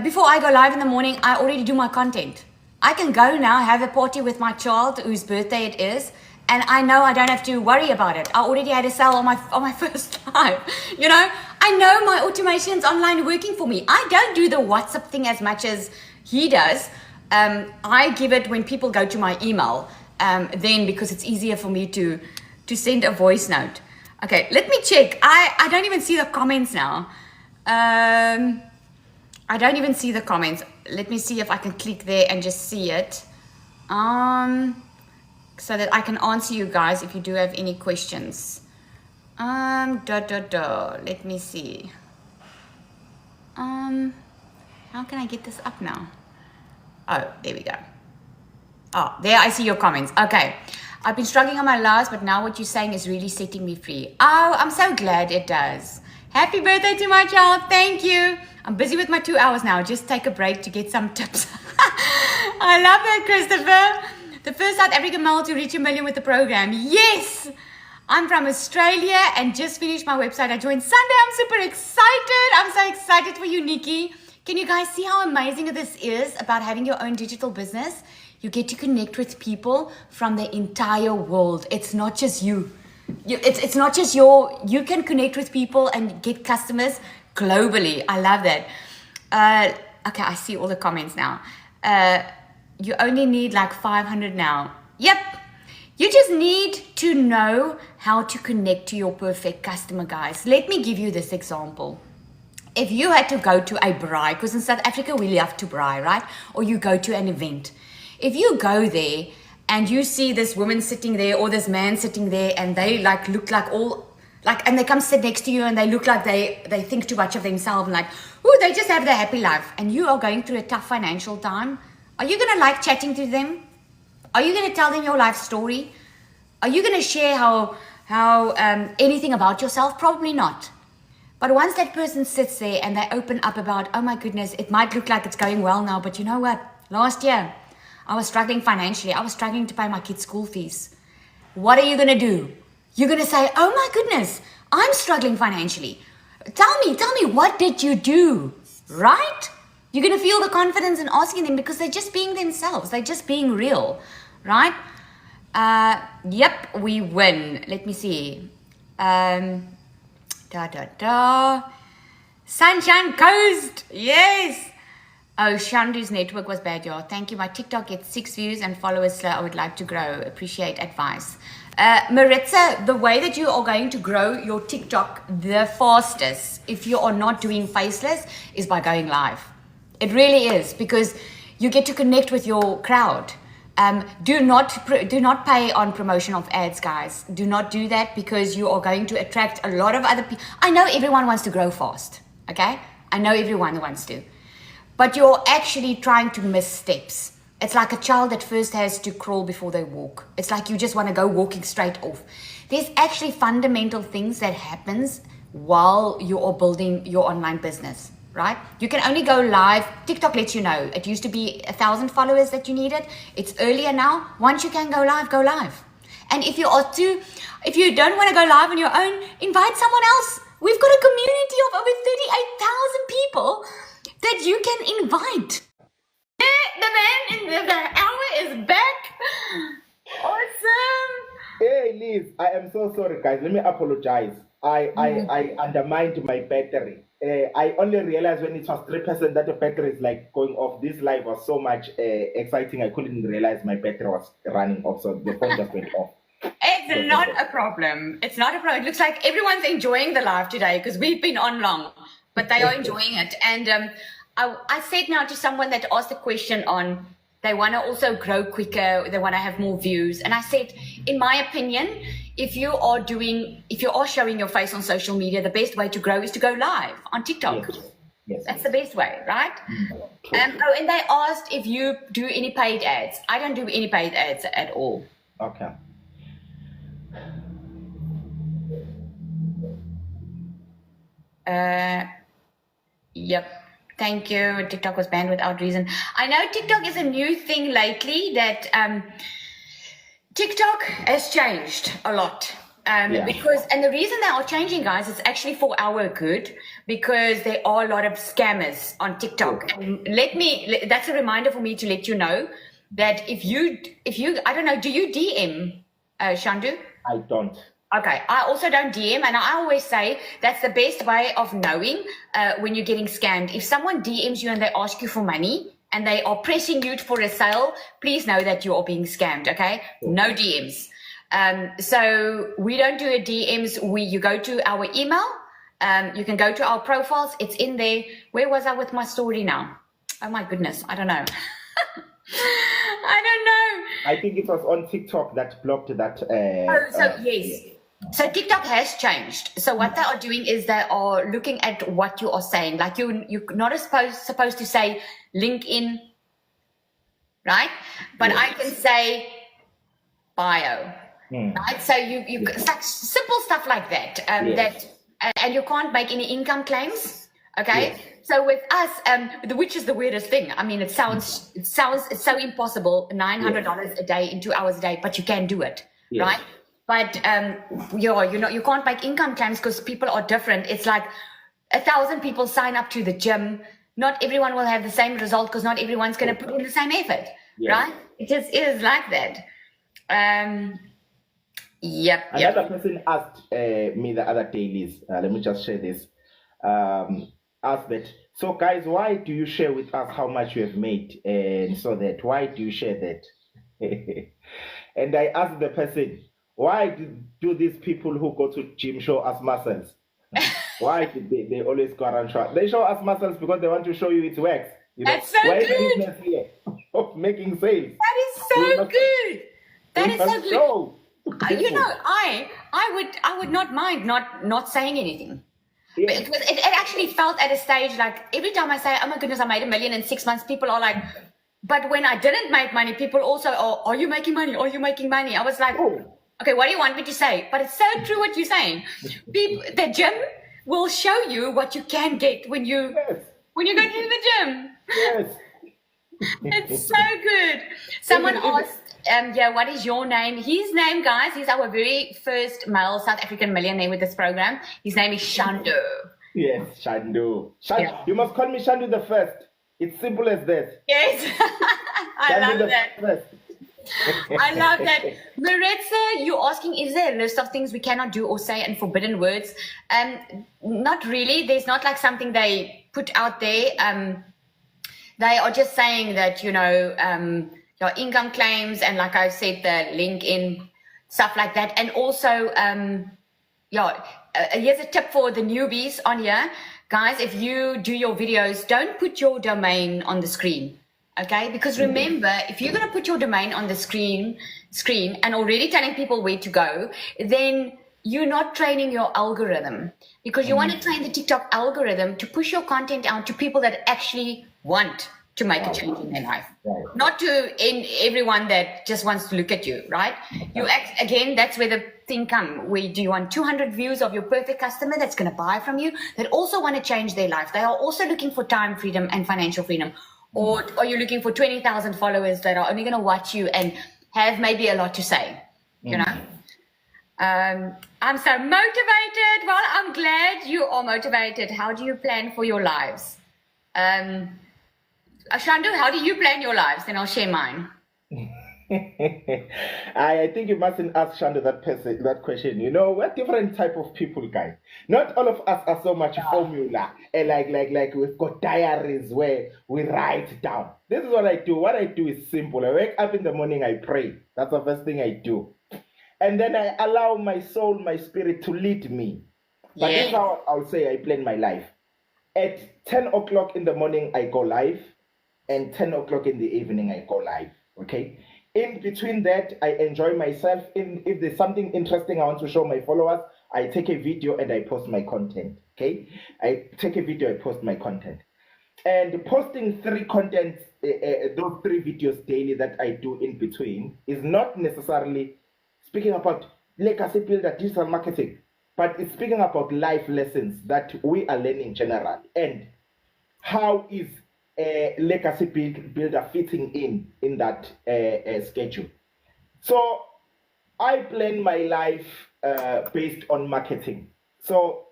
before I go live in the morning, I already do my content. I can go now, have a party with my child whose birthday it is, and I know I don't have to worry about it. I already had a sale on my first live. You know, I know my automation's online working for me. I don't do the WhatsApp thing as much as he does. I give it when people go to my email, then because it's easier for me to send a voice note. Okay, let me check. I don't even see the comments now. I don't even see the comments. Let me see if I can click there and just see it. So that I can answer you guys if you do have any questions. Let me see. How can I get this up now? Oh, there we go. Oh, there I see your comments. Okay. I've been struggling on my lives, but now what you're saying is really setting me free. Oh, I'm so glad it does. Happy birthday to my child. Thank you. I'm busy with my 2 hours now. Just take a break to get some tips. I love that, Christopher. The first South African male to reach 1 million with the program. Yes! I'm from Australia and just finished my website. I joined Sunday. I'm super excited. I'm so excited for you, Nikki. Can you guys see how amazing this is about having your own digital business? You get to connect with people from the entire world. It's not just you. It's not just you can connect with people and get customers globally. I love that. Okay, I see all the comments now. You only need like 500 now. Yep. You just need to know how to connect to your perfect customer, guys. Let me give you this example. If you had to go to a braai, because in South Africa we love to braai, right? Or you go to an event. If you go there and you see this woman sitting there or this man sitting there and they like look like all like, and they come sit next to you and they look like they think too much of themselves and like, oh, they just have their happy life. And you are going through a tough financial time. Are you going to like chatting to them? Are you going to tell them your life story? Are you going to share how anything about yourself? Probably not. But once that person sits there and they open up about, oh my goodness, it might look like it's going well now, but you know what? Last year, I was struggling financially. I was struggling to pay my kids' school fees. What are you going to do? You're going to say, oh my goodness, I'm struggling financially. Tell me, what did you do? Right? You're going to feel the confidence in asking them because they're just being themselves. They're just being real. Right? Yep, we win. Let me see. Sunshine Coast. Yes. Oh, Shandu's network was bad, y'all. Thank you. My TikTok gets 6 views and followers slow. I would like to grow. Appreciate advice. Maritza, the way that you are going to grow your TikTok the fastest, if you are not doing faceless, is by going live. It really is, because you get to connect with your crowd. Do not pay on promotion of ads, guys. Do not do that, because you are going to attract a lot of other people. I know everyone wants to grow fast, okay? I know everyone wants to. But you're actually trying to miss steps. It's like a child that first has to crawl before they walk. It's like you just want to go walking straight off. There's actually fundamental things that happens while you are building your online business, right? You can only go live. TikTok lets you know. It used to be 1,000 followers that you needed. It's earlier now. Once you can go live, go live. And if you don't want to go live on your own, invite someone else. We've got a community of over 38,000 people that you can invite. The man in the hour is back. Awesome. Hey Liz, I am so sorry, guys. Let me apologize. I undermined my battery. I only realized when it was 3% that the battery is like going off. This live was so much exciting. I couldn't realize my battery was running off, so the phone just went off. It's not a problem. It's not a problem. It looks like everyone's enjoying the live today because we've been on long, but they are enjoying it. And I said now to someone that asked the question on, they want to also grow quicker, they want to have more views. And I said, in my opinion, if you are showing your face on social media, the best way to grow is to go live on TikTok. Yes. That's the best way, right? And they asked if you do any paid ads. I don't do any paid ads at all. Okay. Yep. Thank you. TikTok was banned without reason. I know TikTok is a new thing lately that TikTok has changed a lot. Because the reason they are changing, guys, it's actually for our good, because there are a lot of scammers on TikTok. And that's a reminder for me to let you know that if you I don't know, do you DM, Shandu? I don't. Okay, I also don't DM, and I always say that's the best way of knowing when you're getting scammed. If someone DMs you and they ask you for money and they are pressing you for a sale, please know that you are being scammed, okay? No DMs. So we don't do a DMs. You go to our email. You can go to our profiles. It's in there. Where was I with my story now? Oh my goodness, I don't know. I don't know. I think it was on TikTok that blocked that. Yes. So TikTok has changed. So what they are doing is they are looking at what you are saying. Like you're not supposed to say LinkedIn, right? But I can say bio, right? So you such simple stuff like that. And you can't make any income claims. Okay. Yes. So with us, which is the weirdest thing. I mean, it sounds so impossible. $900 a day in 2 hours a day, but you can do it, right? But you can't make income claims because people are different. It's like 1,000 people sign up to the gym. Not everyone will have the same result because not everyone's going to put in the same effort, right? It just is like that. Another person asked me the other day, Liz. Let me just share this. Asked that. So, guys, why do you share with us how much you have made? And so that, why do you share that? And I asked the person, why do these people who go to gym show us muscles? Why do they always go around show? They show us muscles because they want to show you it works. That's so good. Business here of making sales. That is so good. That is so good. You know, I would not mind not saying anything. Yeah. Because it actually felt at a stage like every time I say, oh my goodness, I made $1 million in 6 months, people are like, but when I didn't make money, people also, are you making money? Are you making money? I was like, okay, what do you want me to say? But it's so true what you're saying. The gym will show you what you can get when you go to the gym. Yes. It's so good. Someone asked, what is your name? His name, guys, he's our very first male South African millionaire with this program. His name is Shandu. Yes, Shandu. You must call me Shandu the first. It's simple as that. Yes. I love that. I love that. Maritza, you're asking, is there a list of things we cannot do or say and forbidden words? Not really. There's not like something they put out there. They are just saying that, your income claims and like I said, the LinkedIn, stuff like that. And also, here's a tip for the newbies on here. Guys, if you do your videos, don't put your domain on the screen, okay? Because remember, if you're going to put your domain on the screen and already telling people where to go, then you're not training your algorithm, because you want to train the TikTok algorithm to push your content out to people that actually want to make a change in their life, not to everyone that just wants to look at you, right? Again, that's where the thing comes. Do you want 200 views of your perfect customer that's going to buy from you, that also want to change their life? They are also looking for time freedom and financial freedom. Or are you looking for 20,000 followers that are only going to watch you and have maybe a lot to say? you know. I'm so motivated. Well, I'm glad you are motivated. How do you plan for your lives? Shandu, how do you plan your lives? Then I'll share mine. I think you mustn't ask Shanda that question. You know, we're different type of people, guys. Not all of us are so much formula. And like we've got diaries where we write down. This is what I do. What I do is simple. I wake up in the morning, I pray. That's the first thing I do. And then I allow my soul, my spirit to lead me. But this is how I'll say I plan my life. At 10 o'clock in the morning, I go live. And 10 o'clock in the evening, I go live. Okay? In between that, I enjoy myself. If there's something interesting I want to show my followers, I take a video and I post my content. Okay? I take a video, I post my content. And posting those 3 videos daily that I do in between is not necessarily speaking about legacy builder, digital marketing, but it's speaking about life lessons that we are learning generally. And how is a legacy builder fitting in that schedule? So I plan my life based on marketing. So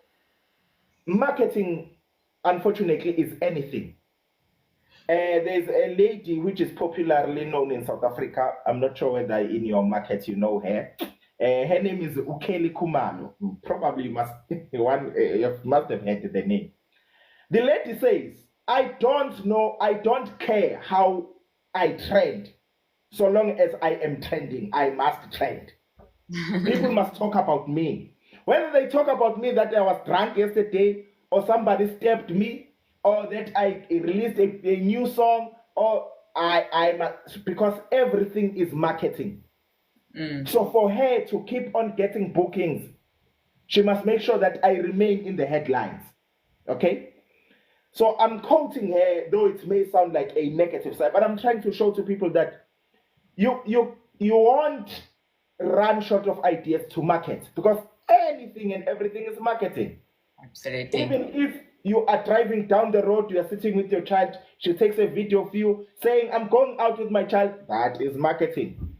marketing, unfortunately, is anything. There's a lady which is popularly known in South Africa. I'm not sure whether in your market you know her. Her name is Ukeli Kumalo. Probably you must have heard the name. The lady says, I don't care how I trend, so long as I am trending, I must trend. People must talk about me. Whether they talk about me that I was drunk yesterday, or somebody stabbed me, or that I released a new song, or I must, because everything is marketing. So for her to keep on getting bookings, she must make sure that I remain in the headlines. Okay? So I'm quoting her, though it may sound like a negative side, but I'm trying to show to people that you won't run short of ideas to market, because anything and everything is marketing. Absolutely. Even if you are driving down the road, you are sitting with your child, she takes a video of you saying, I'm going out with my child, that is marketing.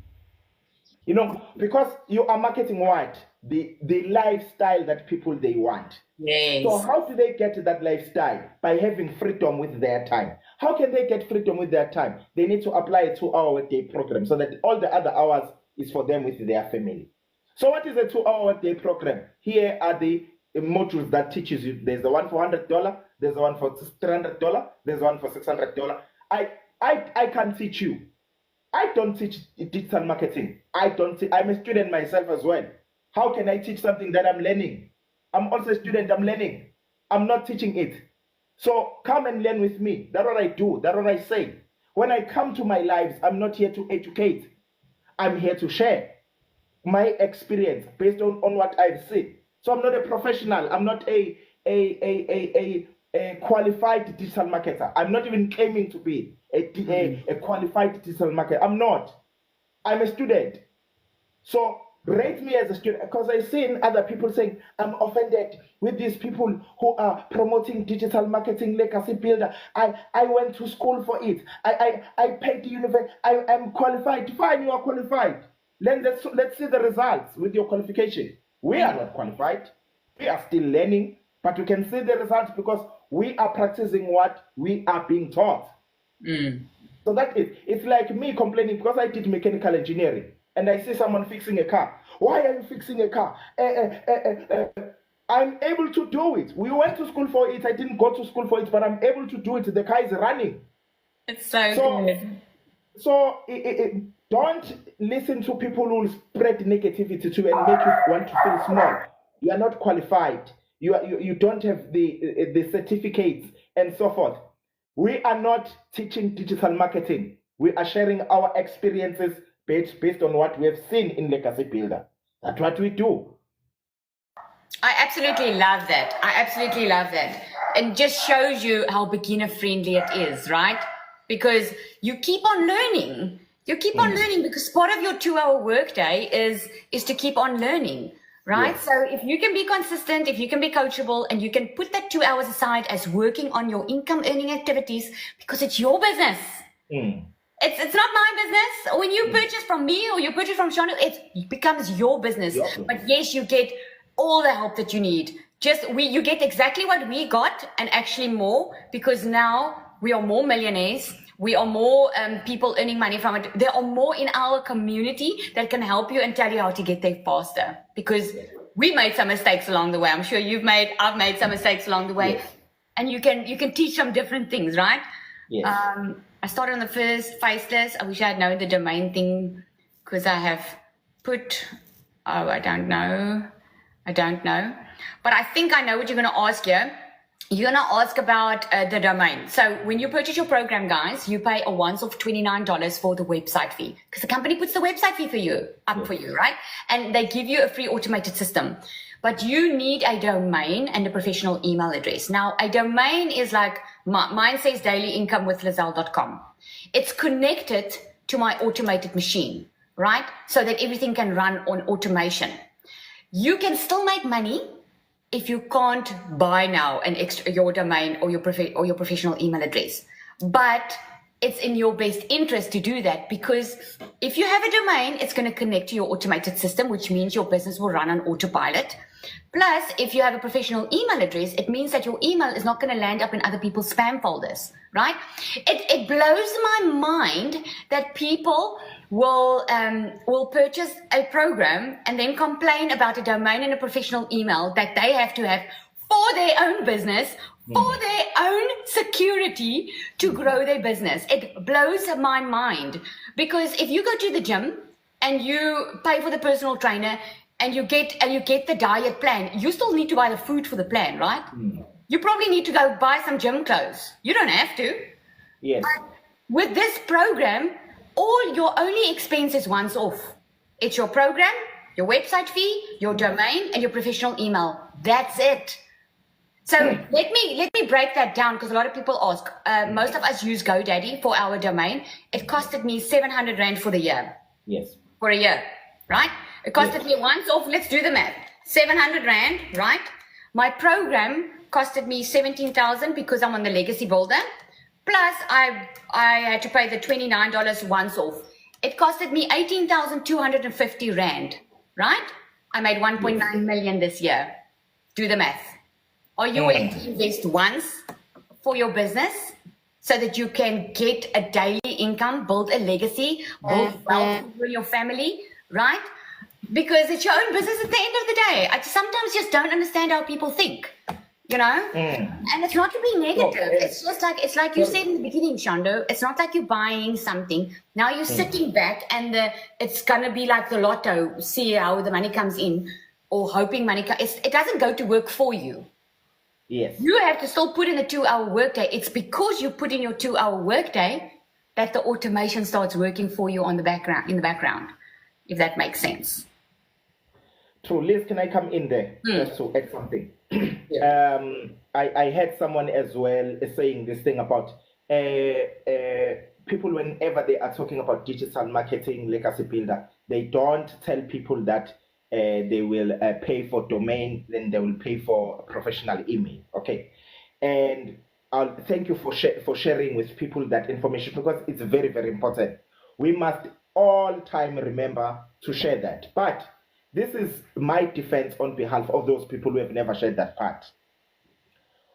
You know, because you are marketing what? The lifestyle that people they want. Yes. So how do they get that lifestyle? By having freedom with their time. How can they get freedom with their time? They need to apply a 2-hour workday program so that all the other hours is for them with their family. So what is a 2-hour workday program? Here are the modules that teaches you. There's the one for $100, there's the one for $300, there's one for $600. I can't teach you. I don't teach digital marketing. I'm a student myself as well. How can I teach something that I'm learning? I'm also a student, I'm learning. I'm not teaching it. So come and learn with me. That's what I do. That's what I say. When I come to my lives, I'm not here to educate. I'm here to share my experience based on what I've seen. So I'm not a professional. I'm not a qualified digital marketer. I'm not even claiming to be a qualified digital marketer. I'm not. I'm a student. So rate me as a student, because I've seen other people saying, I'm offended with these people who are promoting digital marketing, legacy builder. I went to school for it. I paid the university. I am qualified. Fine, you are qualified. Then let's see the results with your qualification. We are not qualified. We are still learning, but we can see the results because we are practicing what we are being taught. So that is, it's like me complaining because I did mechanical engineering and I see someone fixing a car. Why are you fixing a car? I'm able to do it. We went to school for it. I didn't go to school for it, but I'm able to do it. The car is running. It's so good. So don't listen to people who will spread negativity to you and make you want to feel small. You are not qualified. You don't have the certificates and so forth. We are not teaching digital marketing. We are sharing our experiences based on what we have seen in Legacy Builder. That's what we do. I absolutely love that. I absolutely love that. And just shows you how beginner friendly it is, right? Because you keep on learning. You keep on learning because part of your 2-hour workday is to keep on learning, right? Yes. So if you can be consistent, if you can be coachable, and you can put that 2 hours aside as working on your income earning activities because it's your business. It's not my business. When you purchase from me or you purchase from Shanu, it becomes your business. But yes, you get all the help that you need. You get exactly what we got and actually more, because now we are more millionaires. We are more people earning money from it. There are more in our community that can help you and tell you how to get there faster, because we made some mistakes along the way. I'm sure I've made some mistakes along the way. Yes. And you can teach them different things, right? Yes. I started on the first faceless. I wish I had known the domain thing, because I have put, I don't know. But I think I know what you're going to ask here. You're going to ask about the domain. So when you purchase your program, guys, you pay a once-off $29 for the website fee, because the company puts the website fee for you, for you, right? And they give you a free automated system. But you need a domain and a professional email address. Now, a domain is like, mine says dailyincomeWithLizelle.com. It's connected to my automated machine, right? So that everything can run on automation. You can still make money if you can't buy now your domain or your professional email address. But it's in your best interest to do that, because if you have a domain, it's going to connect to your automated system, which means your business will run on autopilot. Plus, if you have a professional email address, it means that your email is not going to land up in other people's spam folders, right? It blows my mind that people will purchase a program and then complain about a domain and a professional email that they have to have for their own business, for their own security to grow their business. It blows my mind, because if you go to the gym and you pay for the personal trainer and you get the diet plan, you still need to buy the food for the plan, right? You probably need to go buy some gym clothes. You don't have to. Yes. But with this program, all your only expense is once off. It's your program, your website fee, your domain, and your professional email. That's it. So let me break that down, because a lot of people ask. Most of us use GoDaddy for our domain. It costed me 700 Rand for the year. Yes. For a year, right? It costed me once off. Let's do the math. 700 Rand, right? My program costed me 17,000 because I'm on the legacy builder. Plus, I had to pay the $29 once off. It costed me 18,250 Rand, right? I made 1.9 million this year. Do the math. Are you willing to invest once for your business so that you can get a daily income, build a legacy, build wealth for your family, right? Because it's your own business at the end of the day. I sometimes just don't understand how people think, you know? And it's not to be negative. It's just like, it's like you said in the beginning, Shando, it's not like you're buying something. Now you're sitting back and it's going to be like the lotto, see how the money comes in, or hoping money comes. It doesn't go to work for you. Yes. You have to still put in a 2-hour workday. It's because you put in your 2-hour workday that the automation starts working for you in the background, if that makes sense. True. Liz, can I come in there just to add something? I had someone as well saying this thing about people, whenever they are talking about digital marketing, legacy builder, they don't tell people that they will pay for domain, then they will pay for professional email. Okay. And I'll thank you for sharing with people that information, because it's very, very important. We must all time remember to share that. But this is my defense on behalf of those people who have never shared that part.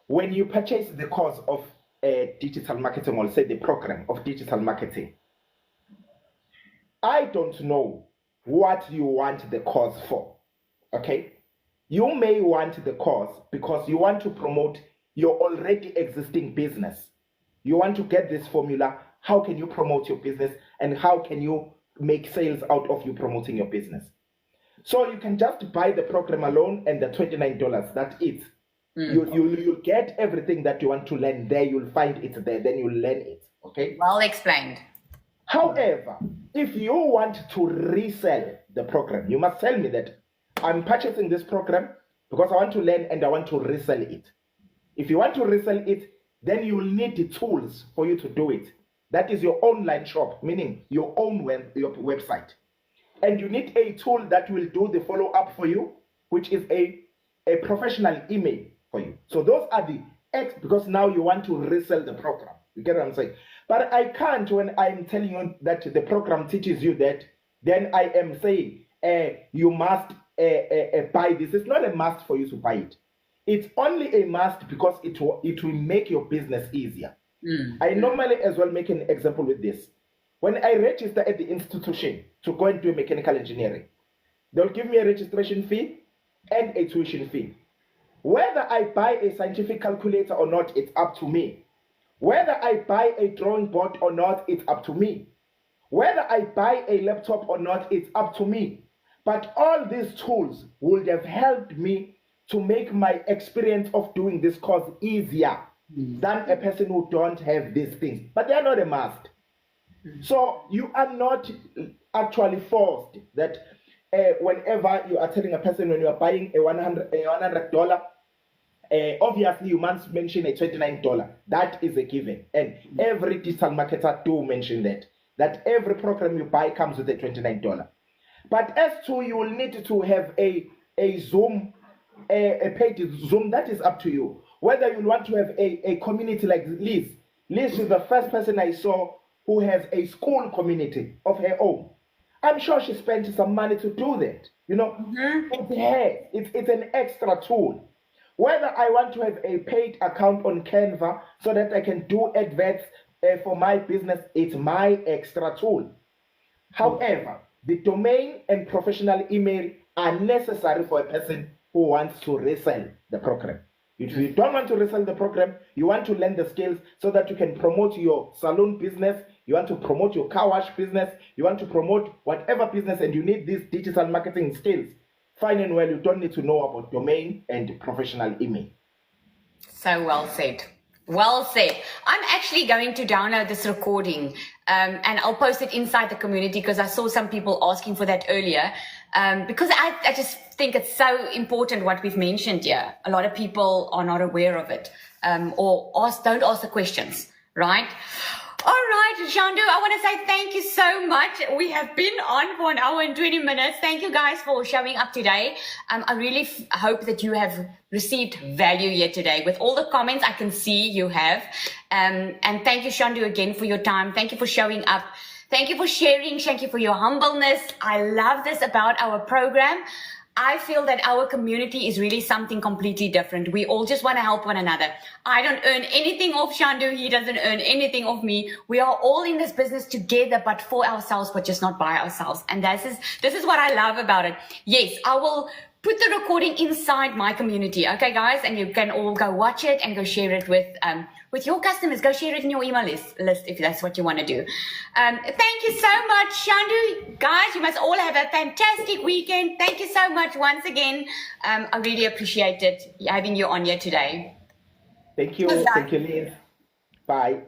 When you purchase the course of digital marketing, or say the program of digital marketing, I don't know what you want the course for. Okay? You may want the course because you want to promote your already existing business. You want to get this formula. How can you promote your business, and how can you make sales out of you promoting your business? So you can just buy the program alone and the $29. That's it. You'll get everything that you want to learn there. You'll find it there. Then you'll learn it. Okay? Well explained. However, if you want to resell the program, you must tell me that I'm purchasing this program because I want to learn and I want to resell it. If you want to resell it, then you will need the tools for you to do it. That is your online shop, meaning your own your website. And you need a tool that will do the follow-up for you, which is a professional email for you. So those are the X, because now you want to resell the program. You get what I'm saying? But I can't, when I'm telling you that the program teaches you that, then I am saying you must buy this. It's not a must for you to buy it. It's only a must because it will make your business easier. I normally as well make an example with this. When I register at the institution to go and do mechanical engineering, they'll give me a registration fee and a tuition fee. Whether I buy a scientific calculator or not, it's up to me. Whether I buy a drawing board or not, it's up to me. Whether I buy a laptop or not, it's up to me. But all these tools would have helped me to make my experience of doing this course easier than a person who don't have these things. But they are not a must. So you are not actually forced that whenever you are telling a person when you are buying a $100, obviously you must mention a $29. That is a given. And every digital marketer do mention that every program you buy comes with a $29. But as to you will need to have a Zoom, a paid Zoom, that is up to you. Whether you want to have a community like Liz. Liz is the first person I saw who has a school community of her own. I'm sure she spent some money to do that. You know, it's an extra tool. Whether I want to have a paid account on Canva so that I can do adverts for my business, it's my extra tool. However, the domain and professional email are necessary for a person who wants to resell the program. If you don't want to resell the program, you want to learn the skills so that you can promote your salon business, you want to promote your car wash business, you want to promote whatever business, and you need these digital marketing skills. Fine and well, you don't need to know about domain and professional email. So well said. Well said. I'm actually going to download this recording and I'll post it inside the community because I saw some people asking for that earlier. Because I just think it's so important what we've mentioned here. A lot of people are not aware of it or don't ask the questions, right? All right, Shandu, I want to say thank you so much. We have been on for 1 hour and 20 minutes. Thank you guys for showing up today. I really hope that you have received value here today. With all the comments I can see you have. And thank you, Shandu, again for your time. Thank you for showing up. Thank you for sharing. Thank you for your humbleness. I love this about our program. I feel that our community is really something completely different. We all just want to help one another. I don't earn anything off Shandu. He doesn't earn anything off me. We are all in this business together, but for ourselves, but just not by ourselves. And this is what I love about it. Yes, I will put the recording inside my community. Okay, guys, and you can all go watch it and go share it with your customers. Go share it in your email list if that's what you want to do. Thank you so much, Shandu. Guys, you must all have a fantastic weekend. Thank you so much once again. I really appreciate it having you on here today. Thank you. Thank you, Liz. Bye.